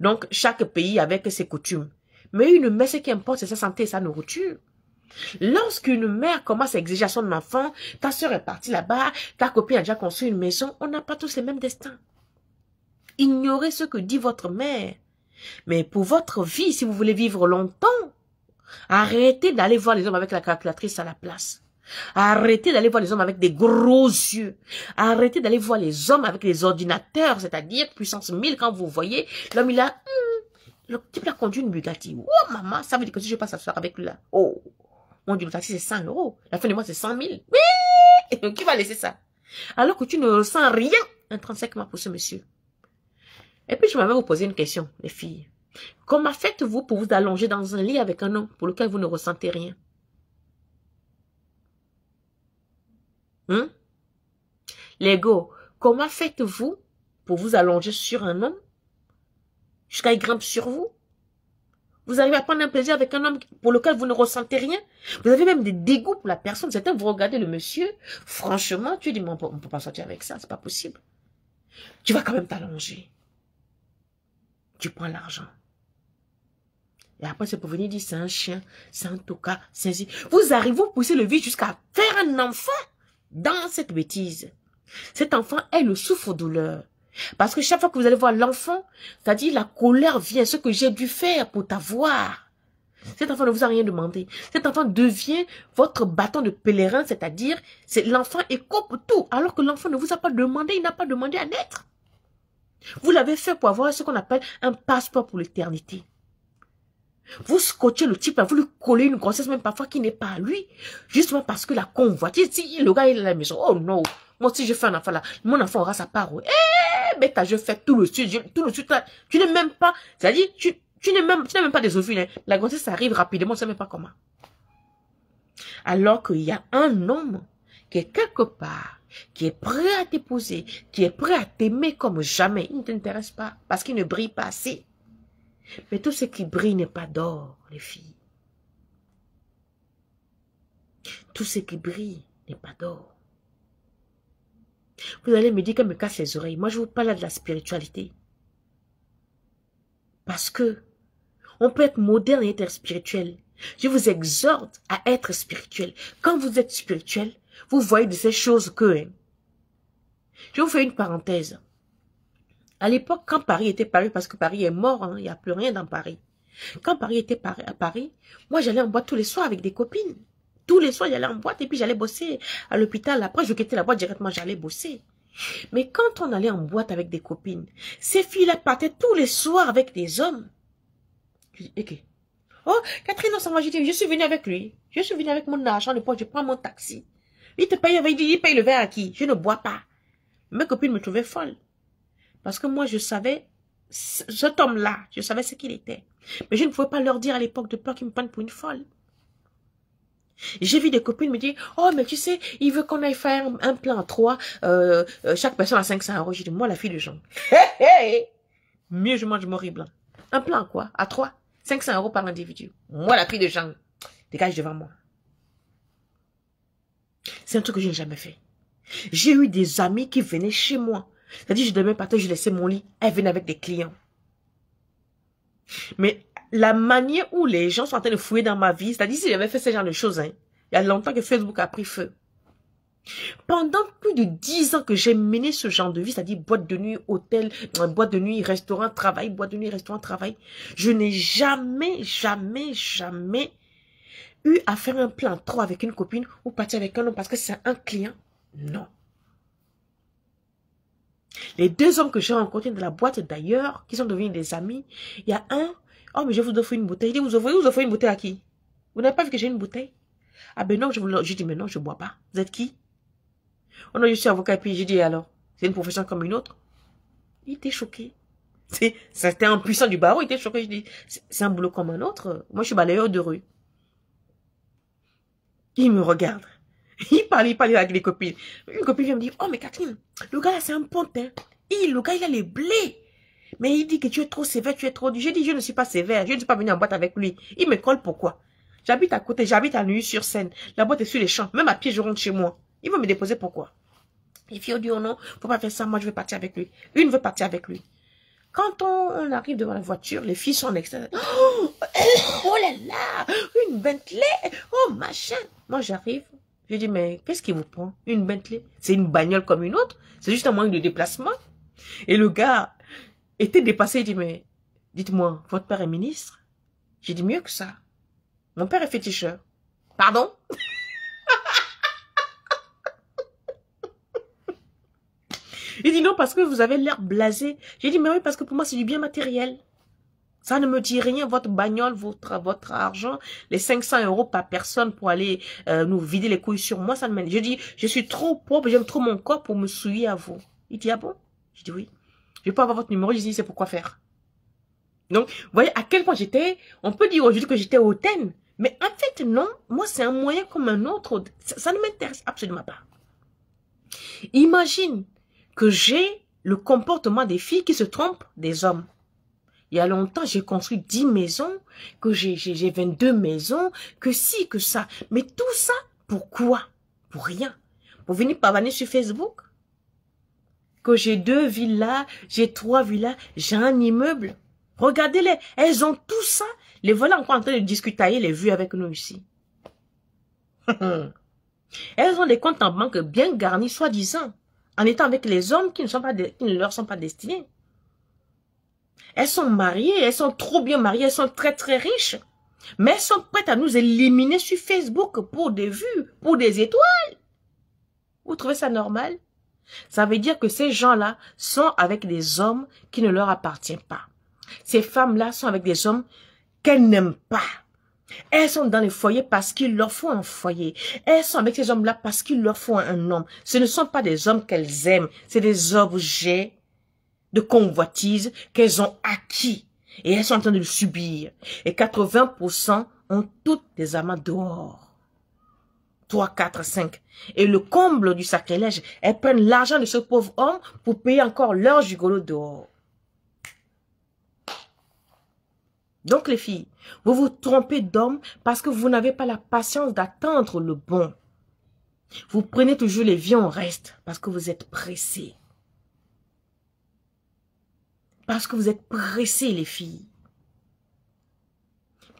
Donc, chaque pays avec ses coutumes. Mais une mère, ce qui importe, c'est sa santé et sa nourriture. Lorsqu'une mère commence à exiger à son enfant, ta soeur est partie là-bas, ta copine a déjà construit une maison, on n'a pas tous les mêmes destins. Ignorez ce que dit votre mère. Mais pour votre vie, si vous voulez vivre longtemps, arrêtez d'aller voir les hommes avec la calculatrice à la place. Arrêtez d'aller voir les hommes avec des gros yeux. Arrêtez d'aller voir les hommes avec les ordinateurs, c'est-à-dire puissance 1000 quand vous voyez. L'homme, il a... le type a conduit une Bugatti. Oh, maman, ça veut dire que si je passe à soir avec lui là, oh, mon Dieu, le taxi c'est 100 €. La fin du mois c'est 100 000. Oui, qui va laisser ça? Alors que tu ne ressens rien intrinsèquement pour ce monsieur. Et puis je m'avais vous poser une question, les filles. Comment faites-vous pour vous allonger dans un lit avec un homme pour lequel vous ne ressentez rien? Les gars, comment faites-vous pour vous allonger sur un homme jusqu'à il grimpe sur vous? Vous arrivez à prendre un plaisir avec un homme pour lequel vous ne ressentez rien? Vous avez même des dégoûts pour la personne. Certains, vous regardez le monsieur, franchement, tu dis, mais on peut pas sortir avec ça, c'est pas possible. Tu vas quand même t'allonger. Tu prends l'argent. Et après, c'est pour venir dire, c'est un chien, c'est un toka, c'est ainsi. Vous arrivez, vous poussez le vice jusqu'à faire un enfant dans cette bêtise. Cet enfant est le souffre-douleur. Parce que chaque fois que vous allez voir l'enfant, c'est-à-dire la colère vient, ce que j'ai dû faire pour t'avoir. Cet enfant ne vous a rien demandé. Cet enfant devient votre bâton de pèlerin, c'est-à-dire, l'enfant écope tout, alors que l'enfant ne vous a pas demandé, il n'a pas demandé à naître. Vous l'avez fait pour avoir ce qu'on appelle un passeport pour l'éternité. Vous scotchez le type, vous lui collez une grossesse même parfois qui n'est pas à lui, justement parce que la convoitise, si le gars il est à la maison, oh non, moi si je fais un enfant là, mon enfant aura sa part. Mais je fais tout le suite là, tu n'es même pas, c'est-à-dire, tu n'es même pas des ovules, hein. La grossesse arrive rapidement, on ne sait même pas comment. Alors qu'il y a un homme qui est quelque part, qui est prêt à t'épouser, qui est prêt à t'aimer comme jamais, il ne t'intéresse pas, parce qu'il ne brille pas assez. Mais tout ce qui brille n'est pas d'or, les filles. Tout ce qui brille n'est pas d'or. Vous allez me dire qu'elle me casse les oreilles. Moi, je vous parle de la spiritualité. Parce que on peut être moderne et être spirituel. Je vous exhorte à être spirituel. Quand vous êtes spirituel, vous voyez de ces choses que... Hein, je vous fais une parenthèse. À l'époque, quand Paris était Paris, parce que Paris est mort, hein, il n'y a plus rien dans Paris. Quand Paris était à Paris, moi j'allais en boîte tous les soirs avec des copines. Tous les soirs, j'allais en boîte et puis j'allais bosser à l'hôpital. Après, je quittais la boîte directement, j'allais bosser. Mais quand on allait en boîte avec des copines, ces filles-là partaient tous les soirs avec des hommes. Je dis, ok. Oh, Catherine, on s'en va. Je dis, je suis venue avec lui. Je suis venue avec mon argent de poche, je prends mon taxi. Il te paye, il paye le verre à qui? Je ne bois pas. Mes copines me trouvaient folle. Parce que moi, je savais, cet homme-là, je savais ce qu'il était. Mais je ne pouvais pas leur dire à l'époque de peur qu'ils me prennent pour une folle. J'ai vu des copines me dire, oh, mais tu sais, il veut qu'on aille faire un plan à 3, chaque personne à 500 euros. J'ai dit, moi, la fille de Jean. Mieux je mange mon blanc. Un plan à quoi? À 3, 500 euros par individu. Moi, la fille de Jean, dégage devant moi. C'est un truc que je n'ai jamais fait. J'ai eu des amis qui venaient chez moi. C'est-à-dire, je devais partir, je laissais mon lit. Elles venaient avec des clients. Mais la manière où les gens sont en train de fouiller dans ma vie, c'est-à-dire si j'avais fait ce genre de choses, hein, il y a longtemps que Facebook a pris feu. Pendant plus de 10 ans que j'ai mené ce genre de vie, c'est-à-dire boîte de nuit, hôtel, boîte de nuit, restaurant, travail, boîte de nuit, restaurant, travail, je n'ai jamais eu à faire un plan trop avec une copine ou partir avec un homme parce que c'est un client. Non. Les 2 hommes que j'ai rencontrés dans la boîte d'ailleurs, qui sont devenus des amis, il y a un, oh mais je vous offre une bouteille. Il dit, vous offrez une bouteille à qui? Vous n'avez pas vu que j'ai une bouteille? Ah ben non, je dis, mais non, je ne bois pas. Vous êtes qui? Oh non, je suis avocat, et puis j'ai dit, alors, c'est une profession comme une autre? Il était choqué. C'était un puissant du barreau, il était choqué. Je dis, c'est un boulot comme un autre. Moi, je suis balayeur de rue. Il me regarde. Il parlait avec les copines. Une copine vient me dire, oh mais Catherine, le gars là c'est un pontin. Le gars il a les blés. Mais il dit que tu es trop sévère, tu es trop... J'ai dit, je ne suis pas sévère, je ne suis pas venue en boîte avec lui. Il me colle pourquoi? J'habite à côté, j'habite à Neuilly-sur-Seine. La boîte est sur les champs, même à pied je rentre chez moi. Il veut me déposer pourquoi? Les filles ont dit, oh non, faut pas faire ça, moi je vais partir avec lui. Une veut partir avec lui. Quand on arrive devant la voiture, les filles sont en extérieur. Oh là là, une Bentley, oh machin. Moi j'arrive. Je dis, mais qu'est-ce qui vous prend? Une Bentley? C'est une bagnole comme une autre. C'est juste un moyen de déplacement. Et le gars était dépassé. Il dit, mais dites-moi, votre père est ministre? J'ai dit, mieux que ça. Mon père est féticheur. Pardon? Il dit, non, parce que vous avez l'air blasé. J'ai dit, mais oui, parce que pour moi, c'est du bien matériel. Ça ne me dit rien, votre bagnole, votre argent, les 500 euros par personne pour aller nous vider les couilles sur moi, ça ne m'aide. Je dis, je suis trop propre, j'aime trop mon corps pour me souiller à vous. Il dit, ah bon? Je dis, oui. Je peux avoir votre numéro, je dis, c'est pourquoi faire. Donc, vous voyez à quel point j'étais, on peut dire aujourd'hui que j'étais hautaine, mais en fait, non, moi, c'est un moyen comme un autre, ça ne m'intéresse absolument pas. Imagine que j'ai le comportement des filles qui se trompent des hommes. Il y a longtemps, j'ai construit 10 maisons, que j'ai 22 maisons, que ci, que ça. Mais tout ça, pourquoi? Pour rien. Pour venir pavaner sur Facebook. Que j'ai 2 villas, j'ai 3 villas, j'ai un immeuble. Regardez-les, elles ont tout ça. Les voilà encore en train de discuter les vues avec nous ici. Elles ont des comptes en banque bien garnis, soi-disant, en étant avec les hommes qui ne leur sont pas destinés. Elles sont mariées, elles sont trop bien mariées, elles sont très très riches. Mais elles sont prêtes à nous éliminer sur Facebook pour des vues, pour des étoiles. Vous trouvez ça normal? Ça veut dire que ces gens-là sont avec des hommes qui ne leur appartiennent pas. Ces femmes-là sont avec des hommes qu'elles n'aiment pas. Elles sont dans les foyers parce qu'il leur faut un foyer. Elles sont avec ces hommes-là parce qu'il leur faut un homme. Ce ne sont pas des hommes qu'elles aiment, c'est des objets de convoitise qu'elles ont acquis. Et elles sont en train de le subir. Et 80% ont toutes des amants dehors. 3, 4, 5. Et le comble du sacrilège, elles prennent l'argent de ce pauvre homme pour payer encore leur gigolo dehors. Donc les filles, vous vous trompez d'homme parce que vous n'avez pas la patience d'attendre le bon. Vous prenez toujours les vies en reste parce que vous êtes pressés. Parce que vous êtes pressés, les filles.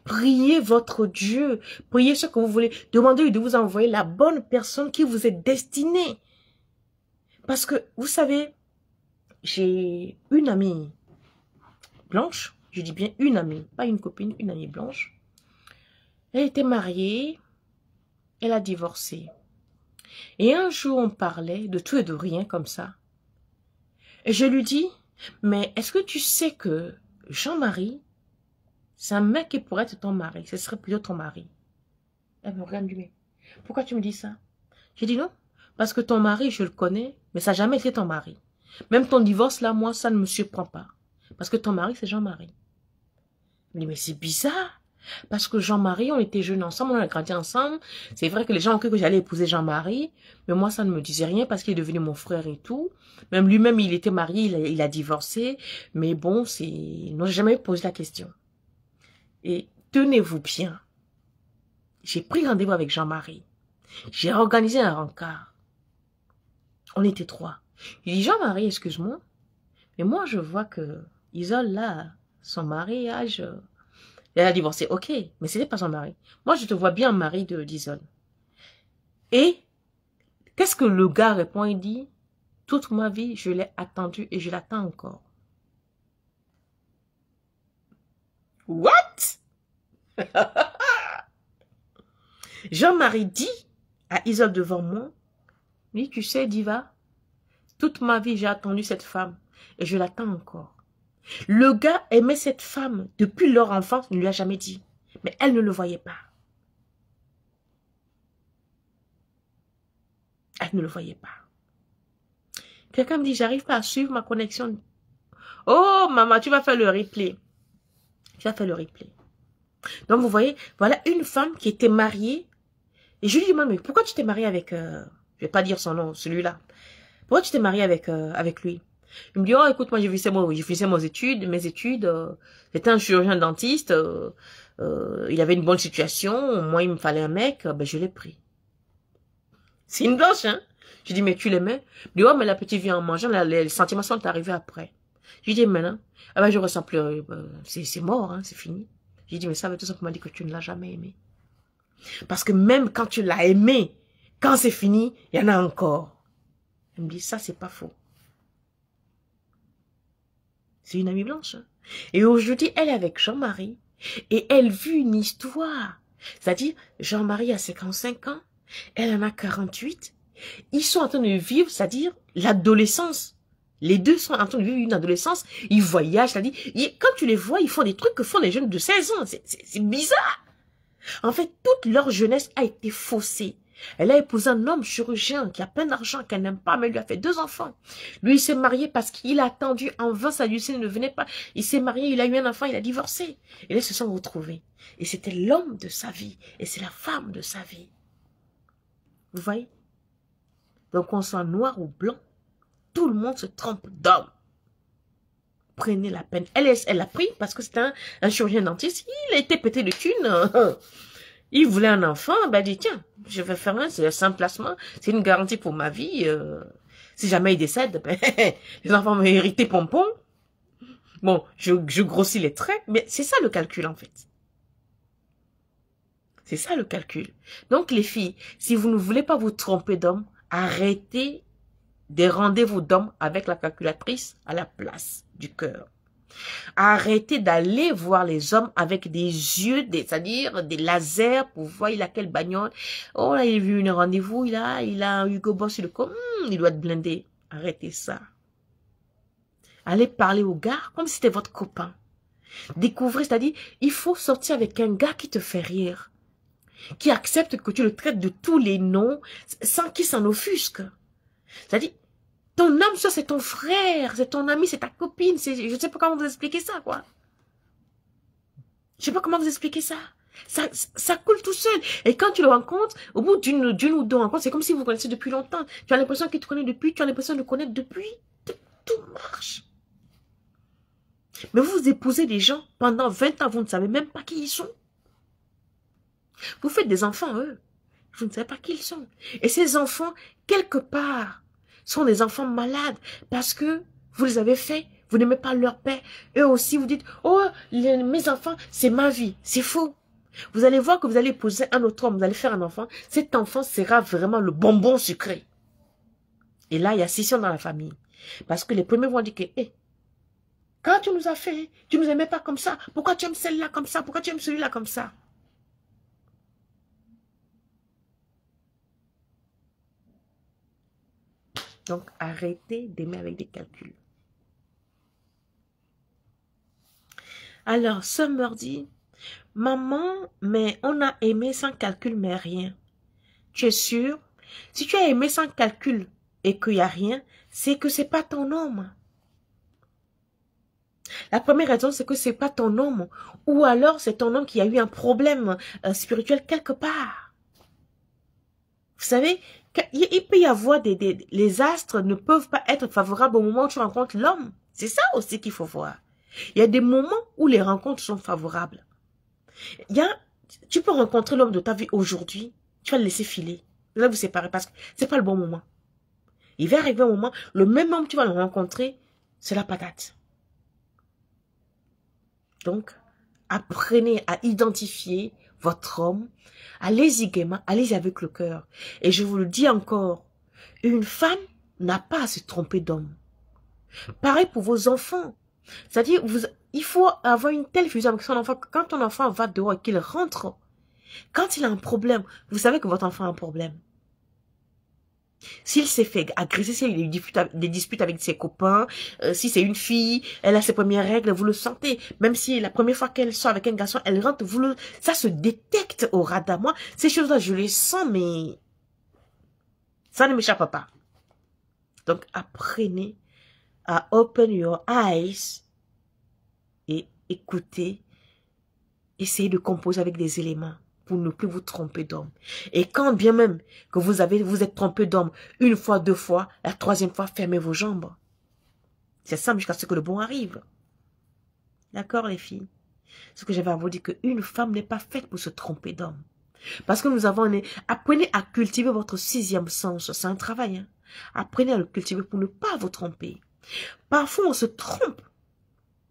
Priez votre Dieu. Priez ce que vous voulez. Demandez-lui de vous envoyer la bonne personne qui vous est destinée. Parce que, vous savez, j'ai une amie blanche. Je dis bien une amie, pas une copine, une amie blanche. Elle était mariée. Elle a divorcé. Et un jour, on parlait de tout et de rien comme ça. Et je lui dis, mais est-ce que tu sais que Jean-Marie, c'est un mec qui pourrait être ton mari, ce serait plutôt ton mari. Elle me regarde, mais pourquoi tu me dis ça? J'ai dit non, parce que ton mari, je le connais, mais ça n'a jamais été ton mari. Même ton divorce, là, moi, ça ne me surprend pas. Parce que ton mari, c'est Jean-Marie. Elle me dit, mais c'est bizarre. Parce que Jean-Marie, on était jeunes ensemble, on a grandi ensemble. C'est vrai que les gens ont cru que j'allais épouser Jean-Marie, mais moi, ça ne me disait rien parce qu'il est devenu mon frère et tout. Même lui-même, il était marié, il a divorcé. Mais bon, non, j'ai jamais posé la question. Et tenez-vous bien. J'ai pris rendez-vous avec Jean-Marie. J'ai organisé un rencard. On était 3. Je dis, Jean-Marie, excuse-moi, mais moi, je vois que Isole, là, son mariage... Elle a divorcé, ok, mais c'était pas son mari. Moi, je te vois bien mari d'Isole. Et qu'est-ce que le gars répond? Il dit, toute ma vie, je l'ai attendu et je l'attends encore. What? Jean-Marie dit à Isole devant moi, oui, tu sais, Diva, toute ma vie, j'ai attendu cette femme et je l'attends encore. Le gars aimait cette femme depuis leur enfance, ne lui a jamais dit. Mais elle ne le voyait pas. Elle ne le voyait pas. Quelqu'un me dit, j'arrive pas à suivre ma connexion. Oh, maman, tu vas faire le replay. Tu vas faire le replay. Donc, vous voyez, voilà une femme qui était mariée. Et je lui dis, mais pourquoi tu t'es mariée avec... je vais pas dire son nom, celui-là. Pourquoi tu t'es mariée avec lui? Il me dit, oh, écoute, moi, j'ai fait mes études, j'étais un chirurgien dentiste, il avait une bonne situation, moi, il me fallait un mec, ben, je l'ai pris. C'est une blanche, hein. Je dis, mais tu l'aimais? Il me dit, oh, mais la petite vie en mangeant, les sentiments sont arrivés après. Je lui dis, maintenant, ah ben, je ressens plus, c'est mort, hein, c'est fini. J'ai dit, mais ça veut tout simplement dire que tu ne l'as jamais aimé. Parce que même quand tu l'as aimé, quand c'est fini, il y en a encore. Il me dit, ça, c'est pas faux. C'est une amie blanche. Hein. Et aujourd'hui, elle est avec Jean-Marie. Et elle vit une histoire. C'est-à-dire, Jean-Marie a 55 ans. Elle en a 48. Ils sont en train de vivre, c'est-à-dire, l'adolescence. Les deux sont en train de vivre une adolescence. Ils voyagent, c'est-à-dire, quand tu les vois, ils font des trucs que font les jeunes de 16 ans. C'est bizarre. En fait, toute leur jeunesse a été faussée. Elle a épousé un homme chirurgien qui a plein d'argent, qu'elle n'aime pas, mais lui a fait 2 enfants. Lui, il s'est marié parce qu'il a attendu en vain, sa Lucie ne venait pas. Il s'est marié, il a eu un enfant, il a divorcé. Et là, ils se sont retrouvés. Et c'était l'homme de sa vie. Et c'est la femme de sa vie. Vous voyez? Donc, qu'on soit noir ou blanc, tout le monde se trompe d'homme. Prenez la peine. Elle a pris parce que c'était un chirurgien dentiste. Il a été pété de thunes. Il voulait un enfant, ben il dit, tiens, je vais faire un placement, c'est une garantie pour ma vie. Si jamais il décède, ben, les enfants vont hériter pompon. Bon, je grossis les traits, mais c'est ça le calcul en fait. C'est ça le calcul. Donc les filles, si vous ne voulez pas vous tromper d'homme, arrêtez des rendez-vous d'hommes avec la calculatrice à la place du cœur. Arrêtez d'aller voir les hommes avec des yeux, c'est-à-dire des lasers pour voir il a quelle bagnole. Oh là, il a vu une rendez-vous, il a un Hugo Boss sur le com, il doit être blindé. Arrêtez ça. Allez parler au gars comme si c'était votre copain. Découvrez, c'est-à-dire, il faut sortir avec un gars qui te fait rire, qui accepte que tu le traites de tous les noms sans qu'il s'en offusque. C'est-à-dire, ton âme sœur, c'est ton frère, c'est ton ami, c'est ta copine. Je ne sais pas comment vous expliquer ça, quoi. Je ne sais pas comment vous expliquer ça. Ça coule tout seul. Et quand tu le rencontres, au bout d'une ou 2 rencontres, c'est comme si vous connaissez depuis longtemps. Tu as l'impression qu'il te connaît depuis, tu as l'impression de le connaître depuis. Tout marche. Mais vous épousez des gens pendant 20 ans, vous ne savez même pas qui ils sont. Vous faites des enfants, eux. Vous ne savez pas qui ils sont. Et ces enfants, quelque part, sont des enfants malades parce que vous les avez faits, Vous n'aimez pas leur père. Eux aussi, vous dites, oh, mes enfants, c'est ma vie. C'est faux. Vous allez voir que vous allez épouser un autre homme, vous allez faire un enfant. Cet enfant sera vraiment le bonbon sucré. Et là, il y a scission dans la famille. Parce que les premiers vont dire que, hé, quand tu nous as fait, tu nous aimais pas comme ça. Pourquoi tu aimes celle-là comme ça? Pourquoi tu aimes celui-là comme ça? Donc, arrêtez d'aimer avec des calculs. Alors, Summer dit, maman, mais on a aimé sans calcul, mais rien. Tu es sûr? Si tu as aimé sans calcul et qu'il n'y a rien, c'est que c'est pas ton homme. La première raison, c'est que c'est pas ton homme. Ou alors, c'est ton homme qui a eu un problème spirituel quelque part. Vous savez, il peut y avoir les astres ne peuvent pas être favorables au moment où tu rencontres l'homme. C'est ça aussi qu'il faut voir. Il y a des moments où les rencontres sont favorables. Tu peux rencontrer l'homme de ta vie aujourd'hui, tu vas le laisser filer. Vous allez vous séparer parce que c'est pas le bon moment. Il va arriver un moment, le même homme que tu vas le rencontrer, c'est la patate. Donc, apprenez à identifier votre homme. Allez-y gaiement, allez-y avec le cœur. Et je vous le dis encore, une femme n'a pas à se tromper d'homme. Pareil pour vos enfants. C'est-à-dire, il faut avoir une telle fusion avec son enfant que quand ton enfant va dehors et qu'il rentre, quand il a un problème, vous savez que votre enfant a un problème. S'il s'est fait agresser, s'il a eu des disputes avec ses copains, si c'est une fille, elle a ses premières règles, vous le sentez. Même si la première fois qu'elle sort avec un garçon, elle rentre, ça se détecte au radar. Moi, ces choses-là, je les sens, mais ça ne m'échappe pas. Donc, apprenez à open your eyes et écoutez, essayez de composer avec des éléments pour ne plus vous tromper d'homme. Et quand bien même que vous êtes trompé d'homme une fois, deux fois, la troisième fois, fermez vos jambes. C'est ça jusqu'à ce que le bon arrive. D'accord, les filles? Ce que j'avais à vous dire, qu'une femme n'est pas faite pour se tromper d'homme. Parce que apprenez à cultiver votre sixième sens. C'est un travail, hein? Apprenez à le cultiver pour ne pas vous tromper. Parfois, on se trompe.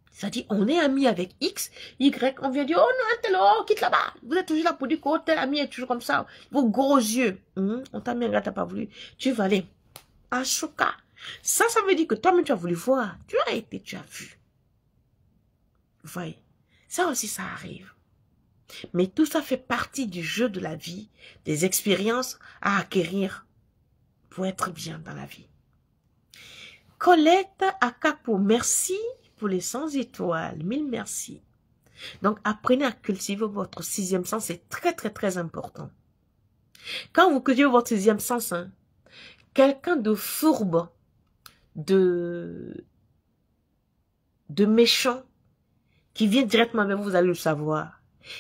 C'est-à-dire, on est ami avec X, Y, on vient dire, oh non, tel, oh, quitte là-bas. Vous êtes toujours là pour dire que tel ami est toujours comme ça. Vos gros yeux. On t'a mis un gars, t'as pas voulu. Tu vas aller à Chouka. Ça veut dire que toi-même, tu as voulu voir. Tu as été, tu as vu. Vous voyez, ça aussi, ça arrive. Mais tout ça fait partie du jeu de la vie, des expériences à acquérir pour être bien dans la vie. Colette Akapo, merci pour les 100 étoiles. 1000 merci. Donc, apprenez à cultiver votre sixième sens. C'est très, très, très important. Quand vous cultivez votre sixième sens, hein, quelqu'un de fourbe, de méchant, qui vient directement vers vous, vous allez le savoir.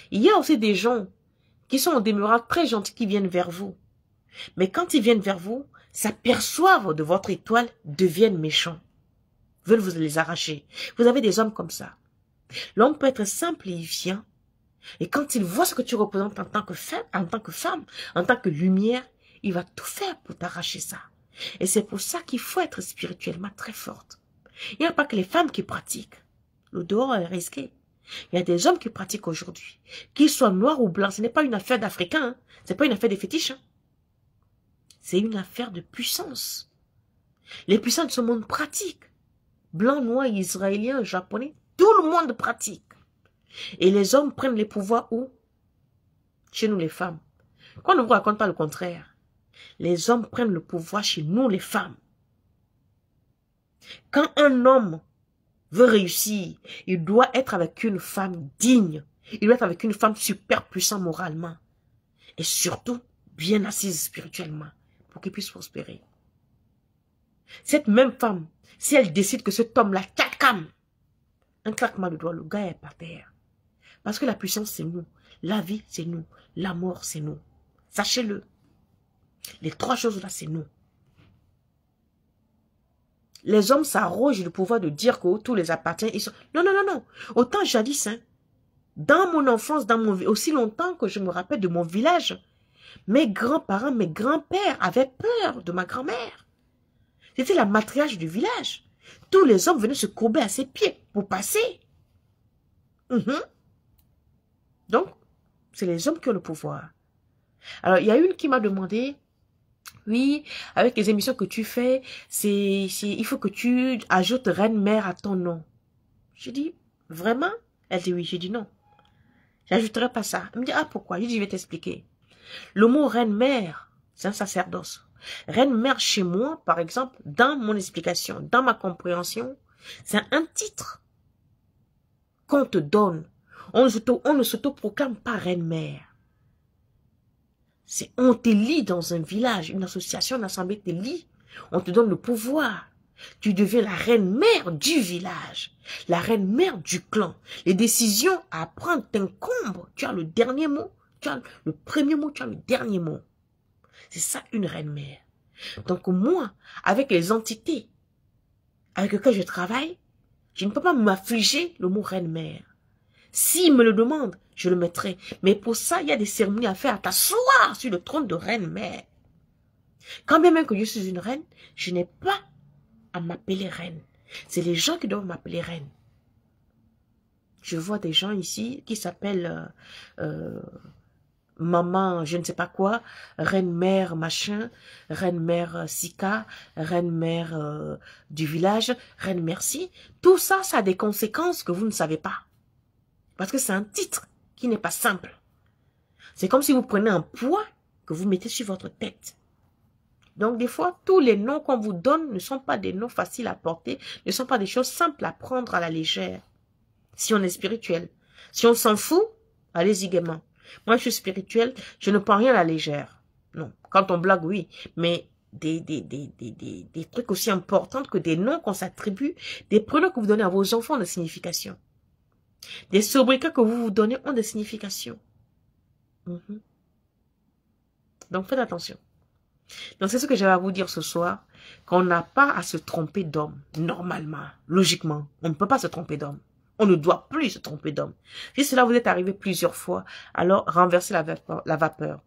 Il y a aussi des gens qui sont au demeurant très gentils qui viennent vers vous. Mais quand ils viennent vers vous, s'aperçoivent de votre étoile, deviennent méchants. Veulent vous les arracher. Vous avez des hommes comme ça. L'homme peut être simplifiant. Et quand il voit ce que tu représentes en tant que femme, en tant que lumière, il va tout faire pour t'arracher ça. Et c'est pour ça qu'il faut être spirituellement très forte. Il n'y a pas que les femmes qui pratiquent. Le dehors est risqué. Il y a des hommes qui pratiquent aujourd'hui. Qu'ils soient noirs ou blancs, ce n'est pas une affaire d'Africains. Hein. Ce n'est pas une affaire des fétiches. Hein. C'est une affaire de puissance. Les puissants de ce monde pratiquent. Blancs, noirs, israéliens, japonais, tout le monde pratique. Et les hommes prennent les pouvoirs où? Chez nous les femmes. Qu'on ne vous raconte pas le contraire. Les hommes prennent le pouvoir chez nous les femmes. Quand un homme veut réussir, il doit être avec une femme digne. Il doit être avec une femme super puissante moralement. Et surtout, bien assise spirituellement. Pour qu'il puisse prospérer. Cette même femme, si elle décide que cet homme-là, un claquement de doigts, le gars est par terre. Parce que la puissance, c'est nous. La vie, c'est nous. La mort, c'est nous. Sachez-le. Les trois choses-là, c'est nous. Les hommes s'arrogent le pouvoir de dire que tout les appartient. Ils sont... Non, non, non, non. Autant jadis, hein, dans mon enfance, aussi longtemps que je me rappelle de mon village, mes grands-parents, mes grands-pères avaient peur de ma grand-mère. C'était la matriarche du village. tous les hommes venaient se courber à ses pieds pour passer. Donc, c'est les hommes qui ont le pouvoir. Alors, il y a une qui m'a demandé, oui, avec les émissions que tu fais, il faut que tu ajoutes reine-mère à ton nom. J'ai dit, vraiment? Elle dit oui. J'ai dit non. J'ajouterai pas ça. Elle me dit, ah, pourquoi? J'ai dit, je vais t'expliquer. Le mot reine-mère, c'est un sacerdoce. Reine-mère chez moi, par exemple, dans mon explication, dans ma compréhension, c'est un titre qu'on te donne. On ne s'auto-proclame pas reine-mère. On t'élit dans un village, une association, une assemblée t'élit. On te donne le pouvoir. Tu deviens la reine-mère du village, la reine-mère du clan. Les décisions à prendre t'encombrent. Tu as le dernier mot, tu as le premier mot, tu as le dernier mot. C'est ça une reine-mère. Donc moi, avec les entités avec lesquelles je travaille, je ne peux pas m'affliger le mot reine-mère. S'ils me le demandent, je le mettrai. Mais pour ça, il y a des cérémonies à faire, à t'asseoir sur le trône de reine-mère. Quand bien même que je suis une reine, je n'ai pas à m'appeler reine. C'est les gens qui doivent m'appeler reine. Je vois des gens ici qui s'appellent maman, je ne sais pas quoi, reine-mère machin, reine-mère Sika, reine-mère du village, reine merci. Tout ça, ça a des conséquences que vous ne savez pas. Parce que c'est un titre qui n'est pas simple. C'est comme si vous prenez un poids que vous mettez sur votre tête. Donc des fois, tous les noms qu'on vous donne ne sont pas des noms faciles à porter, ne sont pas des choses simples à prendre à la légère. Si on est spirituel. Si on s'en fout, allez-y gaiement. Moi, je suis spirituel, je ne prends rien à la légère. Non, quand on blague, oui. Mais des trucs aussi importants que des noms qu'on s'attribue, des prénoms que vous donnez à vos enfants ont des significations. Des sobriquets que vous vous donnez ont des significations. Donc, faites attention. Donc, c'est ce que j'avais à vous dire ce soir, qu'on n'a pas à se tromper d'homme, normalement, logiquement. On ne peut pas se tromper d'homme. On ne doit plus se tromper d'homme. Si cela vous est arrivé plusieurs fois, alors renversez la vapeur.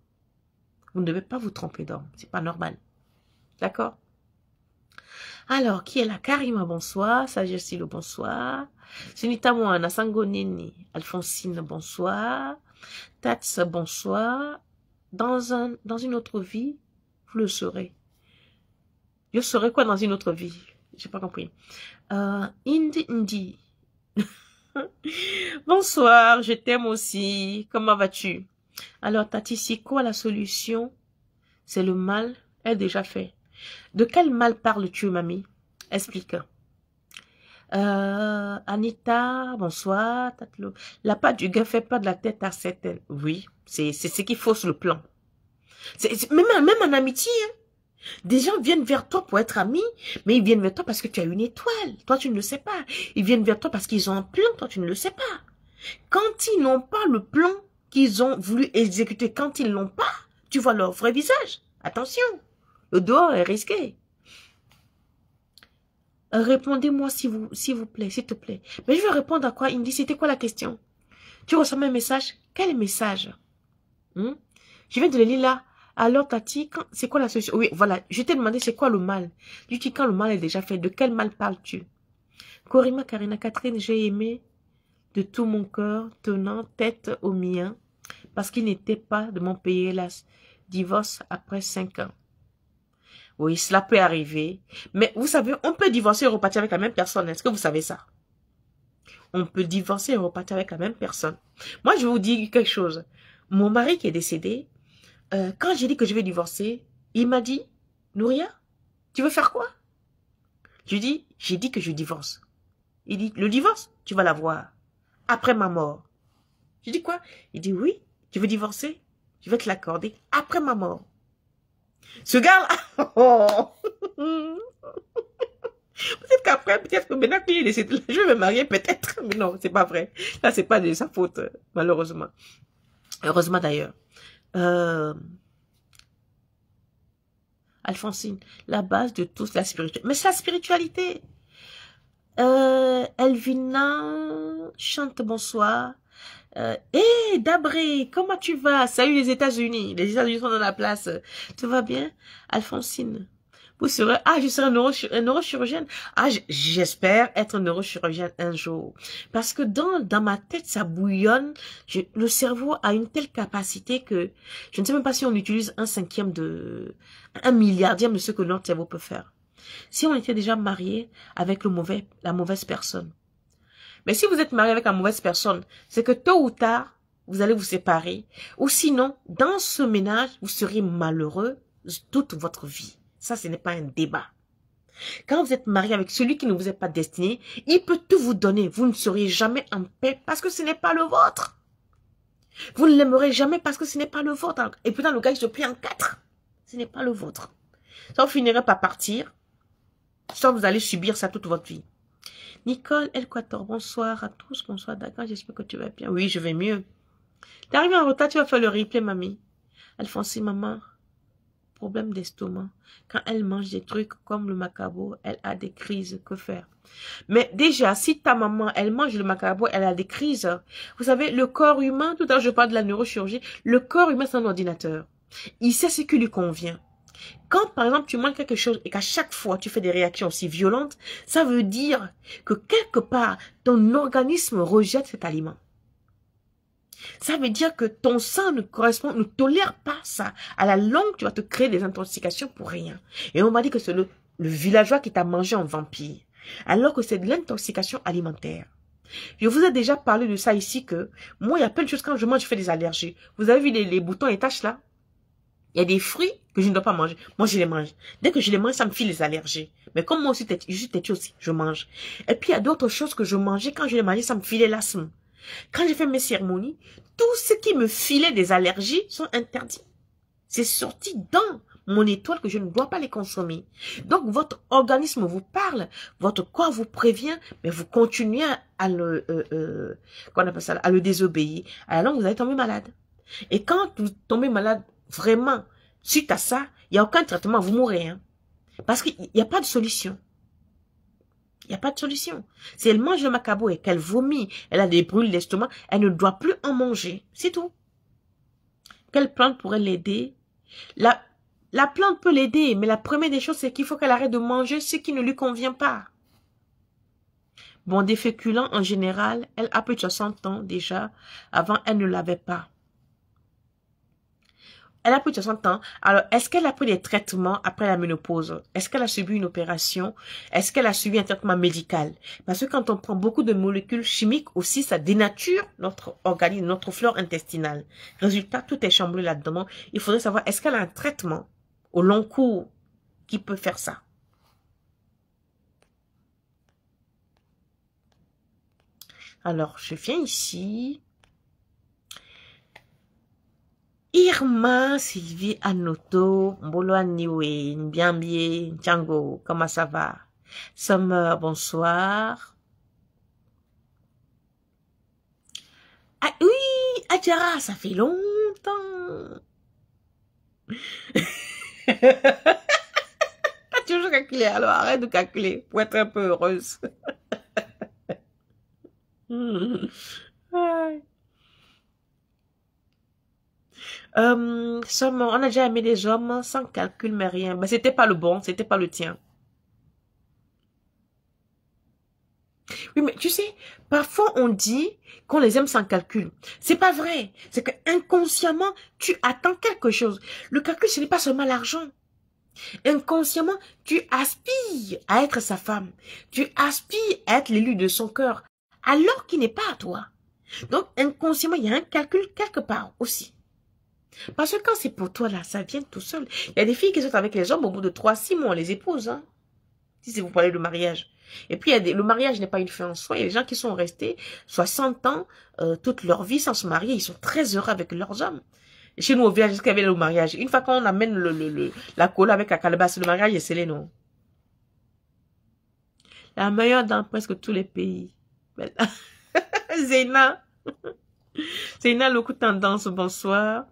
Vous ne devez pas vous tromper d'homme. C'est pas normal. D'accord? Alors, qui est là? Karima, bonsoir. Sagessi, le bonsoir. Sunita Moana, Sangonini. Alphonsine, bonsoir. Tats, bonsoir. Dans une autre vie, vous le saurez. Je saurai quoi dans une autre vie? J'ai pas compris. Indi. Bonsoir, je t'aime aussi. Comment vas-tu? Alors, Tati, c'est quoi la solution? C'est le mal est déjà fait. De quel mal parles-tu, mamie? Explique. Anita, bonsoir. Tatlo. La pâte du gars fait pas de la tête à certaines. Oui, c'est ce qui fausse le plan. Même en amitié, hein. Des gens viennent vers toi pour être amis, mais ils viennent vers toi parce que tu as une étoile. Toi, tu ne le sais pas. Ils viennent vers toi parce qu'ils ont un plan. Toi, tu ne le sais pas. Quand ils n'ont pas le plan qu'ils ont voulu exécuter, quand ils l'ont pas, tu vois leur vrai visage. Attention, le dehors est risqué. Répondez-moi s'il vous plaît, s'il te plaît. Mais je vais répondre à quoi? Il me dit, c'était quoi la question? Tu reçois un message? Quel message? Je viens de le lire là. Alors, Tati, c'est quoi la solution? Oui, voilà, je t'ai demandé c'est quoi le mal. Tu dis quand le mal est déjà fait, de quel mal parles-tu? Corima, Karina, Catherine, j'ai aimé de tout mon cœur, tenant tête au mien, parce qu'il n'était pas de mon pays, hélas. Divorce après 5 ans. Oui, cela peut arriver. Mais vous savez, on peut divorcer et repartir avec la même personne. Est-ce que vous savez ça? On peut divorcer et repartir avec la même personne. Moi, je vais vous dire quelque chose. Mon mari qui est décédé, quand j'ai dit que je vais divorcer, il m'a dit, Nouria, tu veux faire quoi? J'ai dit que je divorce. Il dit, le divorce, tu vas l'avoir après ma mort. J'ai dit quoi? Il dit, oui, tu veux divorcer? Je vais te l'accorder après ma mort. Ce gars-là, oh. Peut-être qu'après, peut-être que maintenant qu'il est décédé, je vais me marier peut-être. Mais non, c'est pas vrai. Là, c'est pas de sa faute, malheureusement. Heureusement d'ailleurs. Alphonsine, la base de tout, c'est la spiritualité. Mais c'est la spiritualité. Elvina, chante bonsoir. Dabré, comment tu vas? Salut les États-Unis. Les États-Unis sont dans la place. Tout va bien? Alphonsine, Vous serez, ah, je serai neurochirurgienne. Ah, j'espère être neurochirurgienne un jour. Parce que dans ma tête, ça bouillonne. Le cerveau a une telle capacité que je ne sais même pas si on utilise un milliardième de ce que notre cerveau peut faire. Si on était déjà marié avec la mauvaise personne. Mais si vous êtes marié avec la mauvaise personne, c'est que tôt ou tard, vous allez vous séparer. Ou sinon, dans ce ménage, vous serez malheureux toute votre vie. Ça, ce n'est pas un débat. Quand vous êtes marié avec celui qui ne vous est pas destiné, il peut tout vous donner. Vous ne serez jamais en paix parce que ce n'est pas le vôtre. Vous ne l'aimerez jamais parce que ce n'est pas le vôtre. Et pourtant, le gars, il se plie en 4. Ce n'est pas le vôtre. Ça, vous finirez par partir. Soit vous allez subir ça toute votre vie. Nicole, Elquator, bonsoir à tous. Bonsoir, d'accord, j'espère que tu vas bien. Oui, je vais mieux. T'es arrivé en retard, tu vas faire le replay, mamie. Alphonsine, maman, problème d'estomac. Quand elle mange des trucs comme le macabo, elle a des crises. Que faire? Mais déjà, si ta maman, elle mange le macabo, elle a des crises. Vous savez, le corps humain, tout à l'heure je parle de la neurochirurgie, le corps humain, c'est un ordinateur. Il sait ce qui lui convient. Quand, par exemple, tu manges quelque chose et qu'à chaque fois, tu fais des réactions aussi violentes, ça veut dire que quelque part, ton organisme rejette cet aliment. Ça veut dire que ton sang ne tolère pas ça. À la longue, tu vas te créer des intoxications pour rien. Et on m'a dit que c'est le villageois qui t'a mangé en vampire. Alors que c'est de l'intoxication alimentaire. Je vous ai déjà parlé de ça ici que, moi, il y a plein de choses quand je mange, je fais des allergies. Vous avez vu les boutons et taches là? Il y a des fruits que je ne dois pas manger. Moi, je les mange. Dès que je les mange, ça me file les allergies. Mais comme moi aussi, je suis têtue aussi, je mange. Et puis, il y a d'autres choses que je mangeais. Quand je les mangeais, ça me filait l'asthme. Quand j'ai fait mes cérémonies, tout ce qui me filait des allergies sont interdits. C'est sorti dans mon étoile que je ne dois pas les consommer. Donc, votre organisme vous parle, votre corps vous prévient, mais vous continuez à le désobéir. À la longue, vous allez tomber malade. Et quand vous tombez malade, vraiment, suite à ça, il n'y a aucun traitement, vous mourrez. Hein? Parce qu'il n'y a pas de solution. Il n'y a pas de solution. Si elle mange le macabo et qu'elle vomit, elle a des brûles d'estomac, elle ne doit plus en manger. C'est tout. Quelle plante pourrait l'aider? La plante peut l'aider, mais la première des choses, c'est qu'il faut qu'elle arrête de manger ce qui ne lui convient pas. Bon, des féculents, en général, elle a plus de 60 ans déjà. Avant, elle ne l'avait pas. Elle a plus de 60 ans. Alors, est-ce qu'elle a pris des traitements après la ménopause? Est-ce qu'elle a subi une opération? Est-ce qu'elle a subi un traitement médical? Parce que quand on prend beaucoup de molécules chimiques aussi, ça dénature notre organisme, notre flore intestinale. Résultat, tout est chamboulé là-dedans. Il faudrait savoir, est-ce qu'elle a un traitement au long cours qui peut faire ça? Alors, je viens ici. Irma, Sylvie, Anoto, Mbolo Aniwe, Mbiambie, Django, comment ça va? Summer, bonsoir. Ah oui, Adjara, ça fait longtemps. T'as toujours calculé, alors arrête de calculer pour être un peu heureuse. On a déjà aimé des hommes sans calcul mais rien. Mais c'était pas le bon, c'était pas le tien. Oui, mais tu sais, parfois on dit qu'on les aime sans calcul. C'est pas vrai. C'est que inconsciemment, tu attends quelque chose. Le calcul, ce n'est pas seulement l'argent. Inconsciemment, tu aspires à être sa femme. Tu aspires à être l'élu de son cœur, alors qu'il n'est pas à toi. Donc, inconsciemment, il y a un calcul quelque part aussi. Parce que quand c'est pour toi, là, ça vient tout seul. Il y a des filles qui sont avec les hommes au bout de 3-6 mois, on les épouse, hein. Si vous parlez de mariage. Et puis, le mariage n'est pas une fin en soi. Il y a des gens qui sont restés 60 ans, toute leur vie sans se marier. Ils sont très heureux avec leurs hommes. Et chez nous, au village, jusqu'à le mariage. Une fois qu'on amène la cola avec la calebasse, le mariage est scellé, non? La meilleure dans presque tous les pays. Zéna. Zéna, le coup de tendance, bonsoir.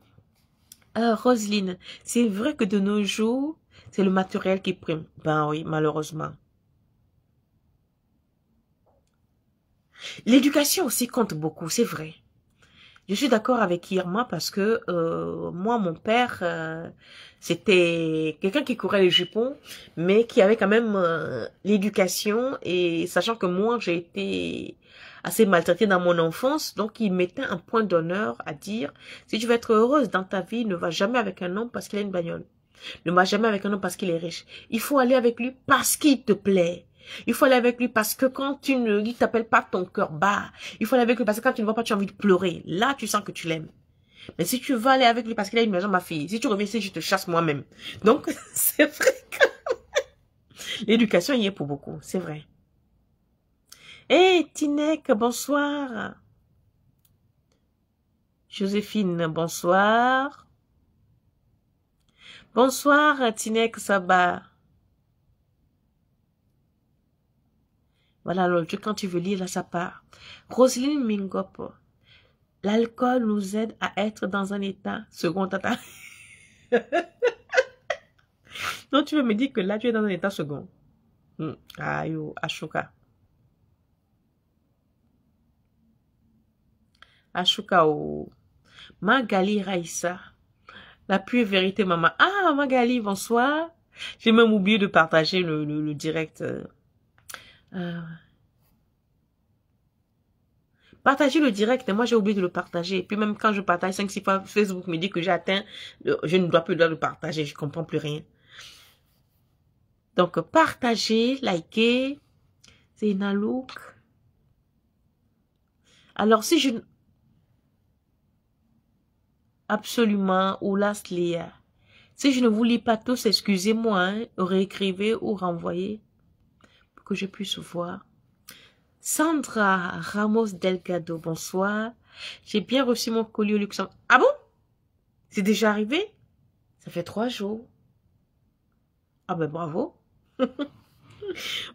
Roselyne, c'est vrai que de nos jours, c'est le matériel qui prime. Ben oui, malheureusement. L'éducation aussi compte beaucoup, c'est vrai. Je suis d'accord avec Irma parce que moi, mon père, c'était quelqu'un qui courait les jupons, mais qui avait quand même l'éducation et sachant que moi, j'ai été assez maltraitée dans mon enfance, donc il mettait un point d'honneur à dire, si tu veux être heureuse dans ta vie, ne va jamais avec un homme parce qu'il a une bagnole. Ne va jamais avec un homme parce qu'il est riche. Il faut aller avec lui parce qu'il te plaît. Il faut aller avec lui parce que quand tu ne il t'appelle pas, ton cœur bat. Il faut aller avec lui parce que quand tu ne vois pas, tu as envie de pleurer. Là, tu sens que tu l'aimes. Mais si tu veux aller avec lui parce qu'il a une maison, ma fille, si tu reviens ici, je te chasse moi-même. Donc, c'est vrai que l'éducation y est pour beaucoup. C'est vrai. Hé, Tinek, bonsoir. Joséphine, bonsoir. Bonsoir, Tinek Saba. Voilà, l'autre, quand tu veux lire, là, ça part. Roselyne Mingop. L'alcool nous aide à être dans un état second. Donc, tu veux me dire que là, tu es dans un état second. Aïe, Ashoka. Ashoka, oh. Magali Raissa. La pure vérité, maman. Ah, Magali, bonsoir. J'ai même oublié de partager le direct. Partagez le direct, moi j'ai oublié de le partager. Et puis même quand je partage 5-6 fois, Facebook me dit que j'ai atteint, je ne dois plus le partager, je comprends plus rien. Donc partagez, likez, c'est une look. Alors si je... Absolument, ou Léa. Si je ne vous lis pas tous, excusez-moi, hein, réécrivez ou renvoyez pour que je puisse voir. Sandra Ramos Delgado, bonsoir. J'ai bien reçu mon colis au Luxembourg. Ah bon? C'est déjà arrivé? Ça fait 3 jours. Ah ben bravo.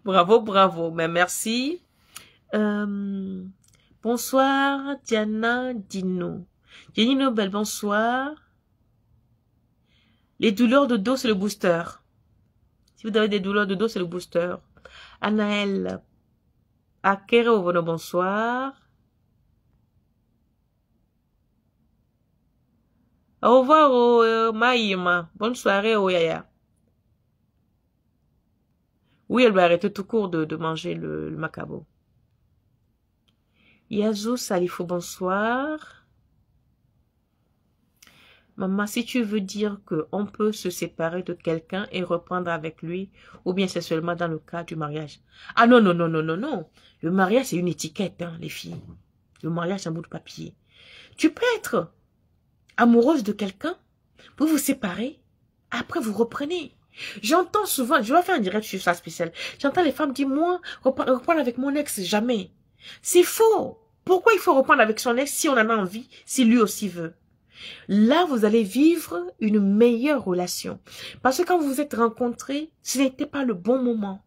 Bravo, bravo. Mais merci. Bonsoir, Diana Dino. Jenny Nobel, bonsoir. Les douleurs de dos, c'est le booster. Si vous avez des douleurs de dos, c'est le booster. Anaël Akere bonsoir. Au revoir, Maïma. Bonne soirée, Yaya. Oui, elle va arrêter tout court de manger le macabo. Yazoo Salifo, bonsoir. Maman, si tu veux dire qu'on peut se séparer de quelqu'un et reprendre avec lui, ou bien c'est seulement dans le cas du mariage. Ah non, non, non, non, non, non. Le mariage, c'est une étiquette, hein, les filles. Le mariage, c'est un bout de papier. Tu peux être amoureuse de quelqu'un, vous vous séparez, après vous reprenez. J'entends souvent, je vais faire un direct sur ça spécial, j'entends les femmes dire, moi, reprendre avec mon ex, jamais. C'est faux. Pourquoi il faut reprendre avec son ex si on en a envie, si lui aussi veut? Là, vous allez vivre une meilleure relation. Parce que quand vous vous êtes rencontrés, ce n'était pas le bon moment.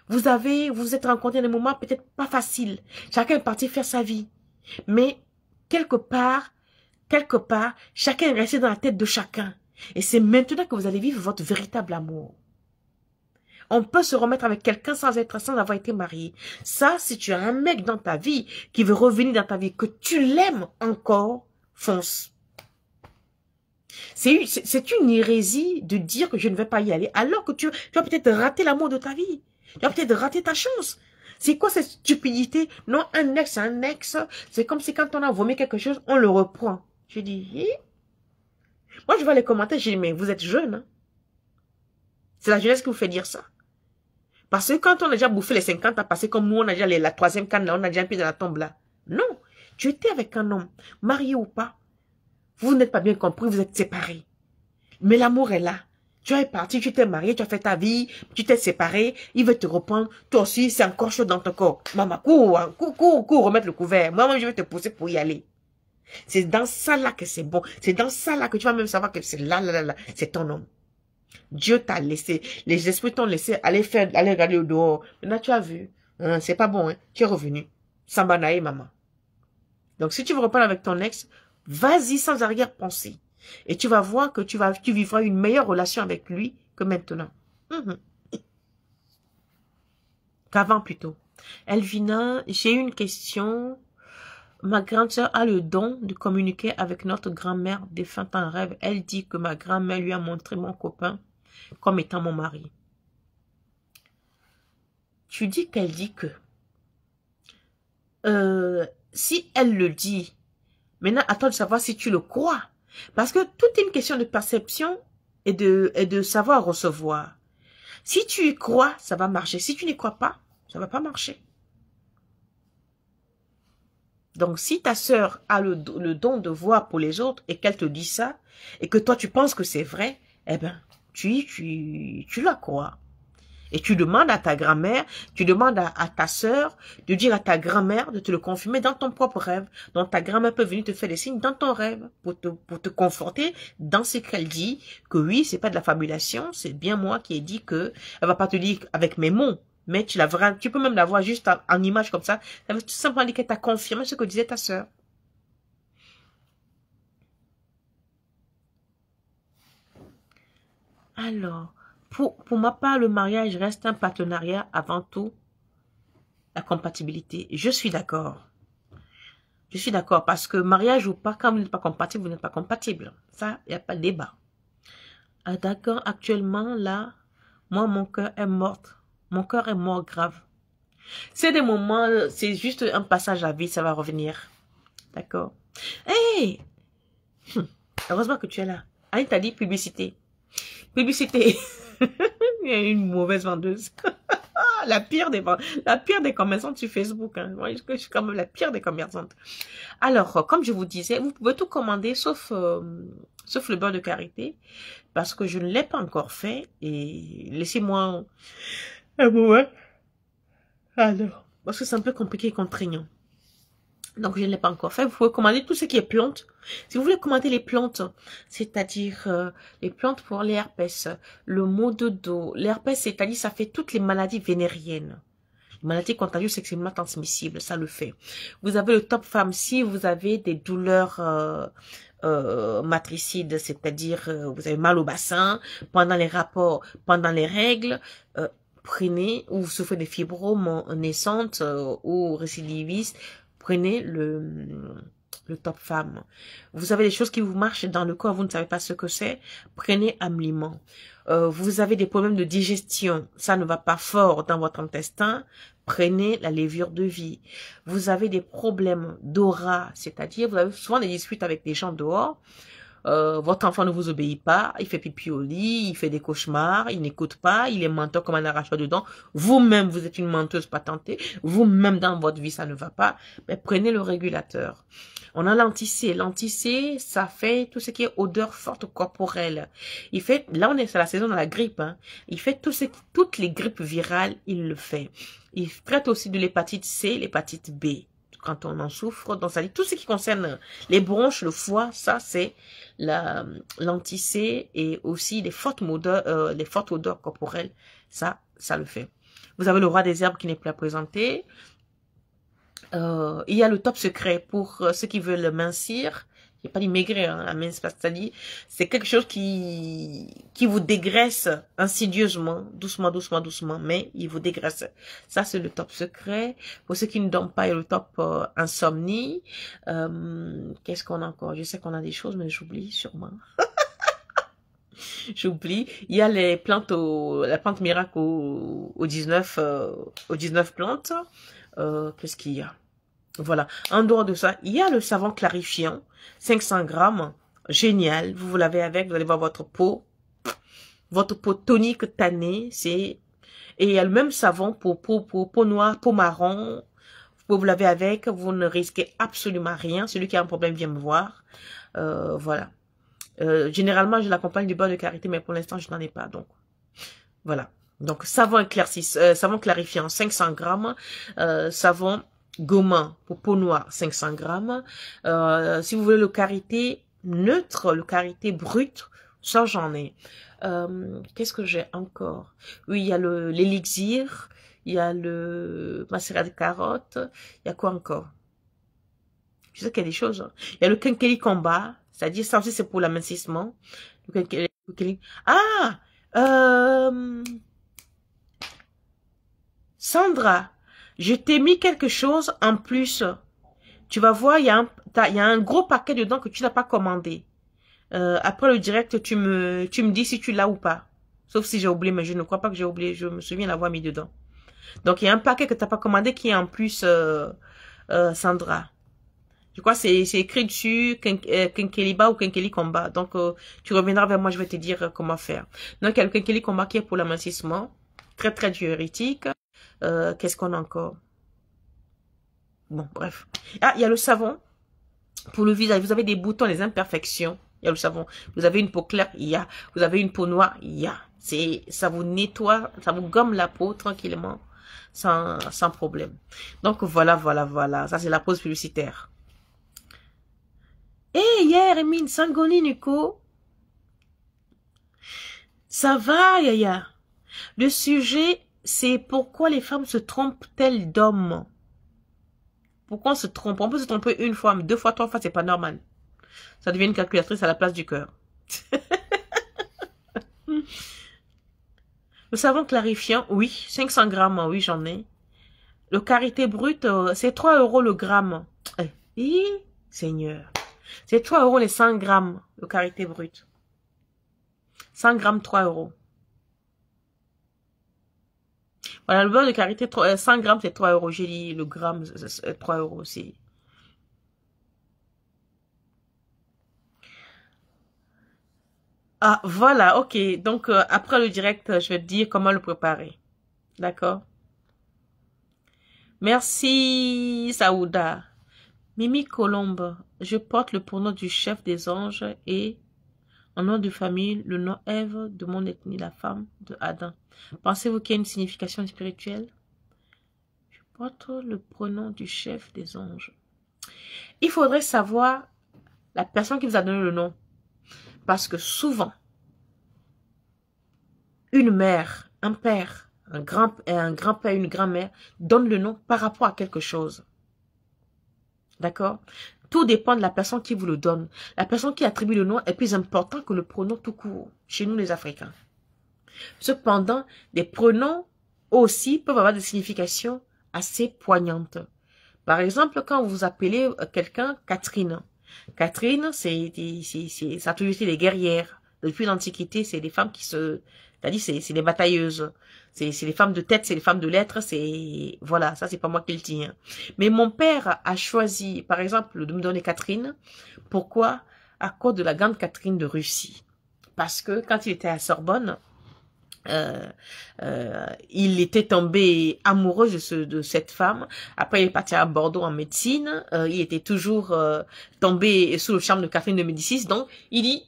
Vous êtes rencontrés à des moments peut-être pas faciles. Chacun est parti faire sa vie. Mais, quelque part, chacun est resté dans la tête de chacun. Et c'est maintenant que vous allez vivre votre véritable amour. On peut se remettre avec quelqu'un sans avoir été marié. Ça, si tu as un mec dans ta vie qui veut revenir dans ta vie, que tu l'aimes encore, fonce. C'est une hérésie de dire que je ne vais pas y aller, alors que tu vas peut-être rater l'amour de ta vie. Tu vas peut-être rater ta chance. C'est quoi cette stupidité? Non, un ex, c'est comme si quand on a vomi quelque chose, on le reprend. Je dis, moi je vois les commentaires, je dis, mais vous êtes jeune, hein? C'est la jeunesse qui vous fait dire ça. Parce que quand on a déjà bouffé les 50 ans passés, comme nous, on a déjà la troisième canne, là, on a déjà un pied dans la tombe là. Non, tu étais avec un homme, marié ou pas. Vous n'êtes pas bien compris, vous êtes séparés. Mais l'amour est là. Tu es parti, tu t'es marié, tu as fait ta vie, tu t'es séparé, il veut te reprendre. Toi aussi, c'est encore chaud dans ton corps. Maman, cours, remettre le couvert. Moi, je vais te pousser pour y aller. C'est dans ça là que c'est bon. C'est dans ça là que tu vas même savoir que c'est là, c'est ton homme. Dieu t'a laissé. Les esprits t'ont laissé aller regarder au dehors. Maintenant, tu as vu. Hein, c'est pas bon, hein. Tu es revenu. Sambanae, maman. Donc, si tu veux reprendre avec ton ex, vas-y sans arrière-pensée. Et tu vas voir que tu vivras une meilleure relation avec lui que maintenant. Qu'avant plutôt. Elvina, j'ai une question. Ma grande sœur a le don de communiquer avec notre grand-mère défunte en rêve. Elle dit que ma grand-mère lui a montré mon copain comme étant mon mari. Tu dis qu'elle dit que. Si elle le dit, maintenant, attends de savoir si tu le crois. Parce que tout est une question de perception et de savoir recevoir. Si tu y crois, ça va marcher. Si tu n'y crois pas, ça va pas marcher. Donc, si ta sœur a le don de voir pour les autres et qu'elle te dit ça, et que toi, tu penses que c'est vrai, eh ben, tu la crois. Et tu demandes à ta grand-mère, tu demandes à ta sœur de dire à ta grand-mère de te le confirmer dans ton propre rêve. Donc, ta grand-mère peut venir te faire des signes dans ton rêve pour te conforter dans ce qu'elle dit, que oui, c'est pas de la fabulation, c'est bien moi qui ai dit que, elle va pas te dire avec mes mots, mais tu la verras, tu peux même la voir juste en image comme ça. Ça veut tout simplement dire qu'elle t'a confirmé ce que disait ta sœur. Alors, pour ma part, le mariage reste un partenariat avant tout, la compatibilité. Je suis d'accord. Je suis d'accord parce que mariage ou pas, quand vous n'êtes pas compatible, vous n'êtes pas compatible. Ça, il n'y a pas de débat. Ah, d'accord, actuellement, là, moi, mon cœur est mort. Mon cœur est mort grave. C'est des moments, c'est juste un passage à vie, ça va revenir. D'accord. Hey! Heureusement que tu es là. Annie t'a dit publicité. Publicité. Il y a une mauvaise vendeuse. la pire des commerçantes sur Facebook. Hein. Moi, je suis quand même la pire des commerçantes. Alors, comme je vous disais, vous pouvez tout commander sauf le beurre de karité parce que je ne l'ai pas encore fait et laissez-moi un moment. Alors, parce que c'est un peu compliqué et contraignant. Donc, je ne l'ai pas encore fait. Vous pouvez commander tout ce qui est plantes. Si vous voulez commander les plantes, c'est-à-dire les plantes pour les herpès, le maux de dos. L'herpès, c'est-à-dire ça fait toutes les maladies vénériennes. Les maladies contagieuses sexuellement transmissibles, ça le fait. Vous avez le top femme si vous avez des douleurs matricides, c'est-à-dire vous avez mal au bassin, pendant les rapports, pendant les règles, prenez, ou vous souffrez des fibromes naissantes ou récidivistes, prenez le top femme. Vous avez des choses qui vous marchent dans le corps, vous ne savez pas ce que c'est, prenez Amliment. Vous avez des problèmes de digestion, ça ne va pas fort dans votre intestin, prenez la levure de vie. Vous avez des problèmes d'aura, c'est-à-dire vous avez souvent des disputes avec des gens dehors, votre enfant ne vous obéit pas, il fait pipi au lit, il fait des cauchemars, il n'écoute pas, il est menteur comme un arrachoir dedans. Vous-même, vous êtes une menteuse patentée. Vous-même, dans votre vie, ça ne va pas. Mais prenez le régulateur. On a l'anticé. L'anticé, ça fait tout ce qui est odeur forte corporelle. Il fait, là, on est sur la saison de la grippe, hein. Il fait toutes les grippes virales, il le fait. Il traite aussi de l'hépatite C, l'hépatite B. Quand on en souffre, donc ça dit tout ce qui concerne les bronches, le foie, ça c'est l'anticé et aussi les fortes odeurs corporelles, ça le fait. Vous avez le roi des herbes qui n'est plus à présenter. Il y a le top secret pour ceux qui veulent mincir. J'ai pas dit maigrir, hein, la mince, c'est-à-dire c'est quelque chose qui vous dégraisse insidieusement, doucement, mais il vous dégraisse. Ça, c'est le top secret. Pour ceux qui ne dorment pas, il y a le top insomnie. Qu'est-ce qu'on a encore? Je sais qu'on a des choses, mais j'oublie sûrement. J'oublie. Il y a les plantes la plante miracle aux 19 plantes. Qu'est-ce qu'il y a? Voilà. En dehors de ça, il y a le savon clarifiant, 500 grammes. Génial. Vous l'avez avec, vous allez voir votre peau tonique tannée. Et il y a le même savon pour peau noire, peau marron. Vous l'avez avec, vous ne risquez absolument rien. Celui qui a un problème vient me voir. Voilà. Généralement, je l'accompagne du beurre de karité, mais pour l'instant, je n'en ai pas. Donc, voilà. Donc, savon clarifiant, 500 grammes. Savon gommant pour peau noire, 500 grammes. Si vous voulez le karité neutre, le karité brut, ça j'en ai. Qu'est-ce que j'ai encore? Oui, il y a l'élixir, il y a le macérat de carotte, il y a quoi encore? Je sais qu'il y a des choses. Hein. Il y a le kenkeli combat, c'est-à-dire ça aussi c'est pour l'amincissement. Ah! Sandra, je t'ai mis quelque chose en plus. Tu vas voir, il y a un gros paquet dedans que tu n'as pas commandé. Après le direct, tu me dis si tu l'as ou pas. Sauf si j'ai oublié, mais je ne crois pas que j'ai oublié. Je me souviens l'avoir mis dedans. Donc, il y a un paquet que tu n'as pas commandé qui est en plus Sandra. Je crois que c'est écrit dessus Kenkeliba ou Kenkeli Combat. Donc, tu reviendras vers moi, je vais te dire comment faire. Donc, il y a le Kenkeli Combat qui est pour l'amincissement. Très, très diurétique. Qu'est-ce qu'on a encore? Bon, bref. Ah, il y a le savon pour le visage. Vous avez des boutons, des imperfections. Il y a le savon. Vous avez une peau claire, il y a. Vous avez une peau noire, il y a. Ça vous nettoie, ça vous gomme la peau tranquillement, sans problème. Donc, voilà. Ça, c'est la pause publicitaire. Hier, Emine, Sangoni, Nico. Ça va, Yaya. Le sujet, c'est pourquoi les femmes se trompent-elles d'hommes? Pourquoi on se trompe? On peut se tromper une fois, mais 2 fois, 3 fois, c'est pas normal. Ça devient une calculatrice à la place du cœur. Le savon clarifiant, oui. 500 grammes, oui, j'en ai. Le karité brut, c'est 3 € le gramme. Seigneur. C'est 3 € les 100 grammes, le karité brut. 100 grammes, 3 €. Voilà, le beurre de karité, 100 grammes, c'est 3 €. J'ai dit le gramme, 3 € aussi. Ah, voilà, ok. Donc, après le direct, je vais te dire comment le préparer. D'accord? Merci, Saouda. Mimi Colombe, je porte le pronom du chef des anges et, en nom de famille, le nom Ève de mon ethnie, la femme de Adam. Pensez-vous qu'il y a une signification spirituelle? Je porte le pronom du chef des anges. Il faudrait savoir la personne qui vous a donné le nom. Parce que souvent, une mère, un père, un grand-père, une grand-mère donne le nom par rapport à quelque chose. D'accord? Tout dépend de la personne qui vous le donne. La personne qui attribue le nom est plus importante que le pronom tout court, chez nous les Africains. Cependant, des pronoms aussi peuvent avoir des significations assez poignantes. Par exemple, quand vous appelez quelqu'un Catherine. Catherine, ça a toujours été des guerrières. Depuis l'Antiquité, c'est des femmes qui c'est-à-dire, c'est des batailleuses. C'est les femmes de tête, c'est les femmes de lettres, voilà, ça c'est pas moi qui le dis. Hein. Mais mon père a choisi, par exemple, de me donner Catherine. Pourquoi? À cause de la grande Catherine de Russie. Parce que quand il était à Sorbonne, il était tombé amoureux de cette femme. Après, il est parti à Bordeaux en médecine. Il était toujours tombé sous le charme de Catherine de Médicis. Donc, il dit,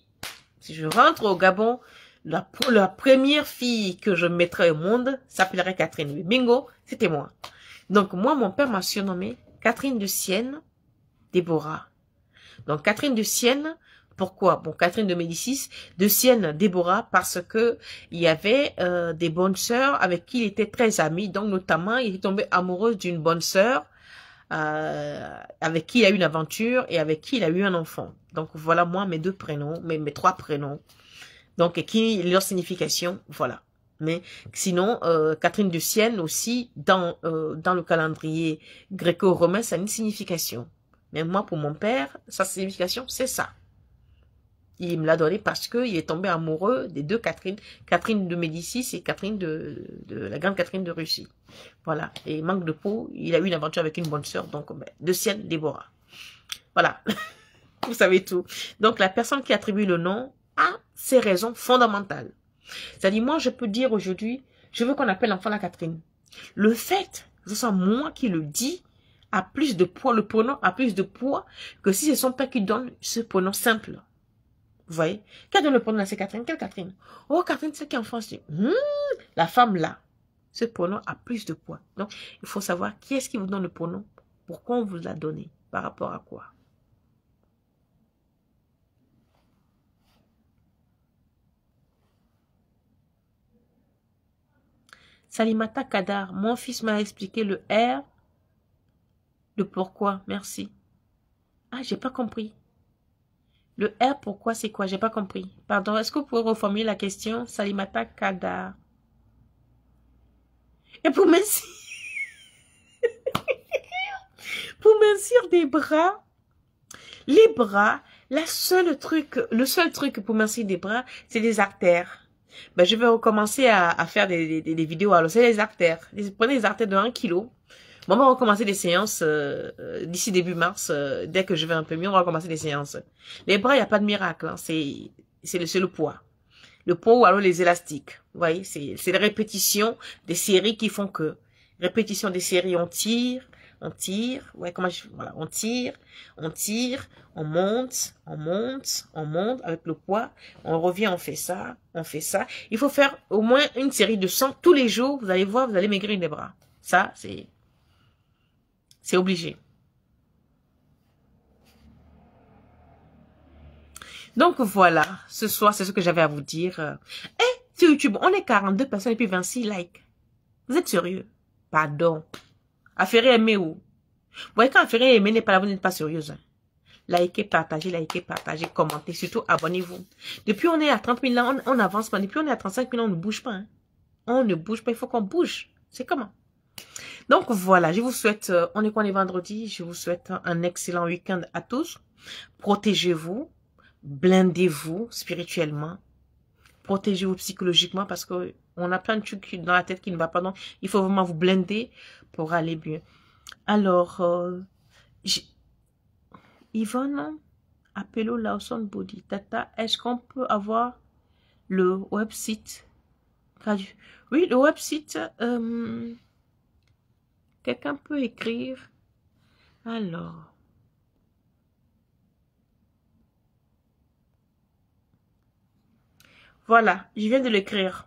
si je rentre au Gabon, la première fille que je mettrai au monde s'appellerait Catherine. Bingo, c'était moi. Donc, moi, mon père m'a surnommé Catherine de Sienne, Déborah. Donc, Catherine de Sienne, pourquoi? Bon, Catherine de Médicis, de Sienne, Déborah, parce que il y avait des bonnes sœurs avec qui il était très ami. Donc, notamment, il est tombé amoureux d'une bonne sœur avec qui il a eu une aventure et avec qui il a eu un enfant. Donc, voilà, moi, mes 2 prénoms, mes 3 prénoms. Donc, leur signification, voilà. Mais sinon, Catherine de Sienne aussi, dans le calendrier gréco-romain, ça a une signification. Mais moi, pour mon père, sa signification, c'est ça. Il me l'a donné parce qu'il est tombé amoureux des 2 Catherine. Catherine de Médicis et Catherine de la grande Catherine de Russie. Voilà. Et manque de peau, il a eu une aventure avec une bonne sœur. Donc, de Sienne, Déborah. Voilà. Vous savez tout. Donc, la personne qui attribue le nom a ses raisons fondamentales. C'est-à-dire, moi, je peux dire aujourd'hui, je veux qu'on appelle l'enfant la Catherine. Le fait que ce soit moi qui le dis a plus de poids, le pronom a plus de poids que si c'est son père qui donne ce pronom simple. Vous voyez? Qui donne le pronom à c'est Catherine? Quelle Catherine? Oh, Catherine, c'est qui en France? La femme là. Ce pronom a plus de poids. Donc, il faut savoir qui est-ce qui vous donne le pronom, pourquoi on vous l'a donné, par rapport à quoi. Salimata Kadar, mon fils m'a expliqué le R, le pourquoi, merci. Ah, j'ai pas compris. Le R, pourquoi, c'est quoi? J'ai pas compris. Pardon, est-ce que vous pouvez reformuler la question? Salimata Kadar. Et pour merci. Pour mincir des bras, les bras, le seul truc pour mincir des bras, c'est les artères. Ben, je vais recommencer à faire des vidéos. Alors, c'est les artères. Prenez les artères de 1 kilo. Bon, on va recommencer des séances d'ici début mars. Dès que je vais un peu mieux, on va recommencer des séances. Les bras, il n'y a pas de miracle. Hein. C'est le poids. Le poids ou alors les élastiques. Vous voyez, c'est les répétitions des séries qui font que. Répétition des séries, on tire. Ouais, voilà, on tire, on monte avec le poids. On revient, on fait ça. Il faut faire au moins une série de 100 tous les jours. Vous allez voir, vous allez maigrir les bras. Ça, c'est obligé. Donc voilà, ce soir, c'est ce que j'avais à vous dire. Sur YouTube, on est 42 personnes et puis 26 likes. Vous êtes sérieux? Pardon. Affaire aimée où? Vous voyez, quand affaire aimée n'est pas là, vous n'êtes pas sérieuse. Hein? Likez, partagez, commentez, surtout abonnez-vous. Depuis on est à 30 000 ans, on avance pas. Depuis on est à 35 000 ans, on ne bouge pas. Hein? On ne bouge pas, il faut qu'on bouge. C'est comment? Donc voilà, je vous souhaite, on est vendredi, je vous souhaite un excellent week-end à tous. Protégez-vous, blindez-vous spirituellement, protégez-vous psychologiquement parce que on a plein de trucs dans la tête qui ne va pas. Donc, il faut vraiment vous blinder pour aller mieux. Alors, Yvonne, Appelo Lawson Body, Tata, est-ce qu'on peut avoir le website? Oui, le website, quelqu'un peut écrire. Alors, voilà, je viens de l'écrire.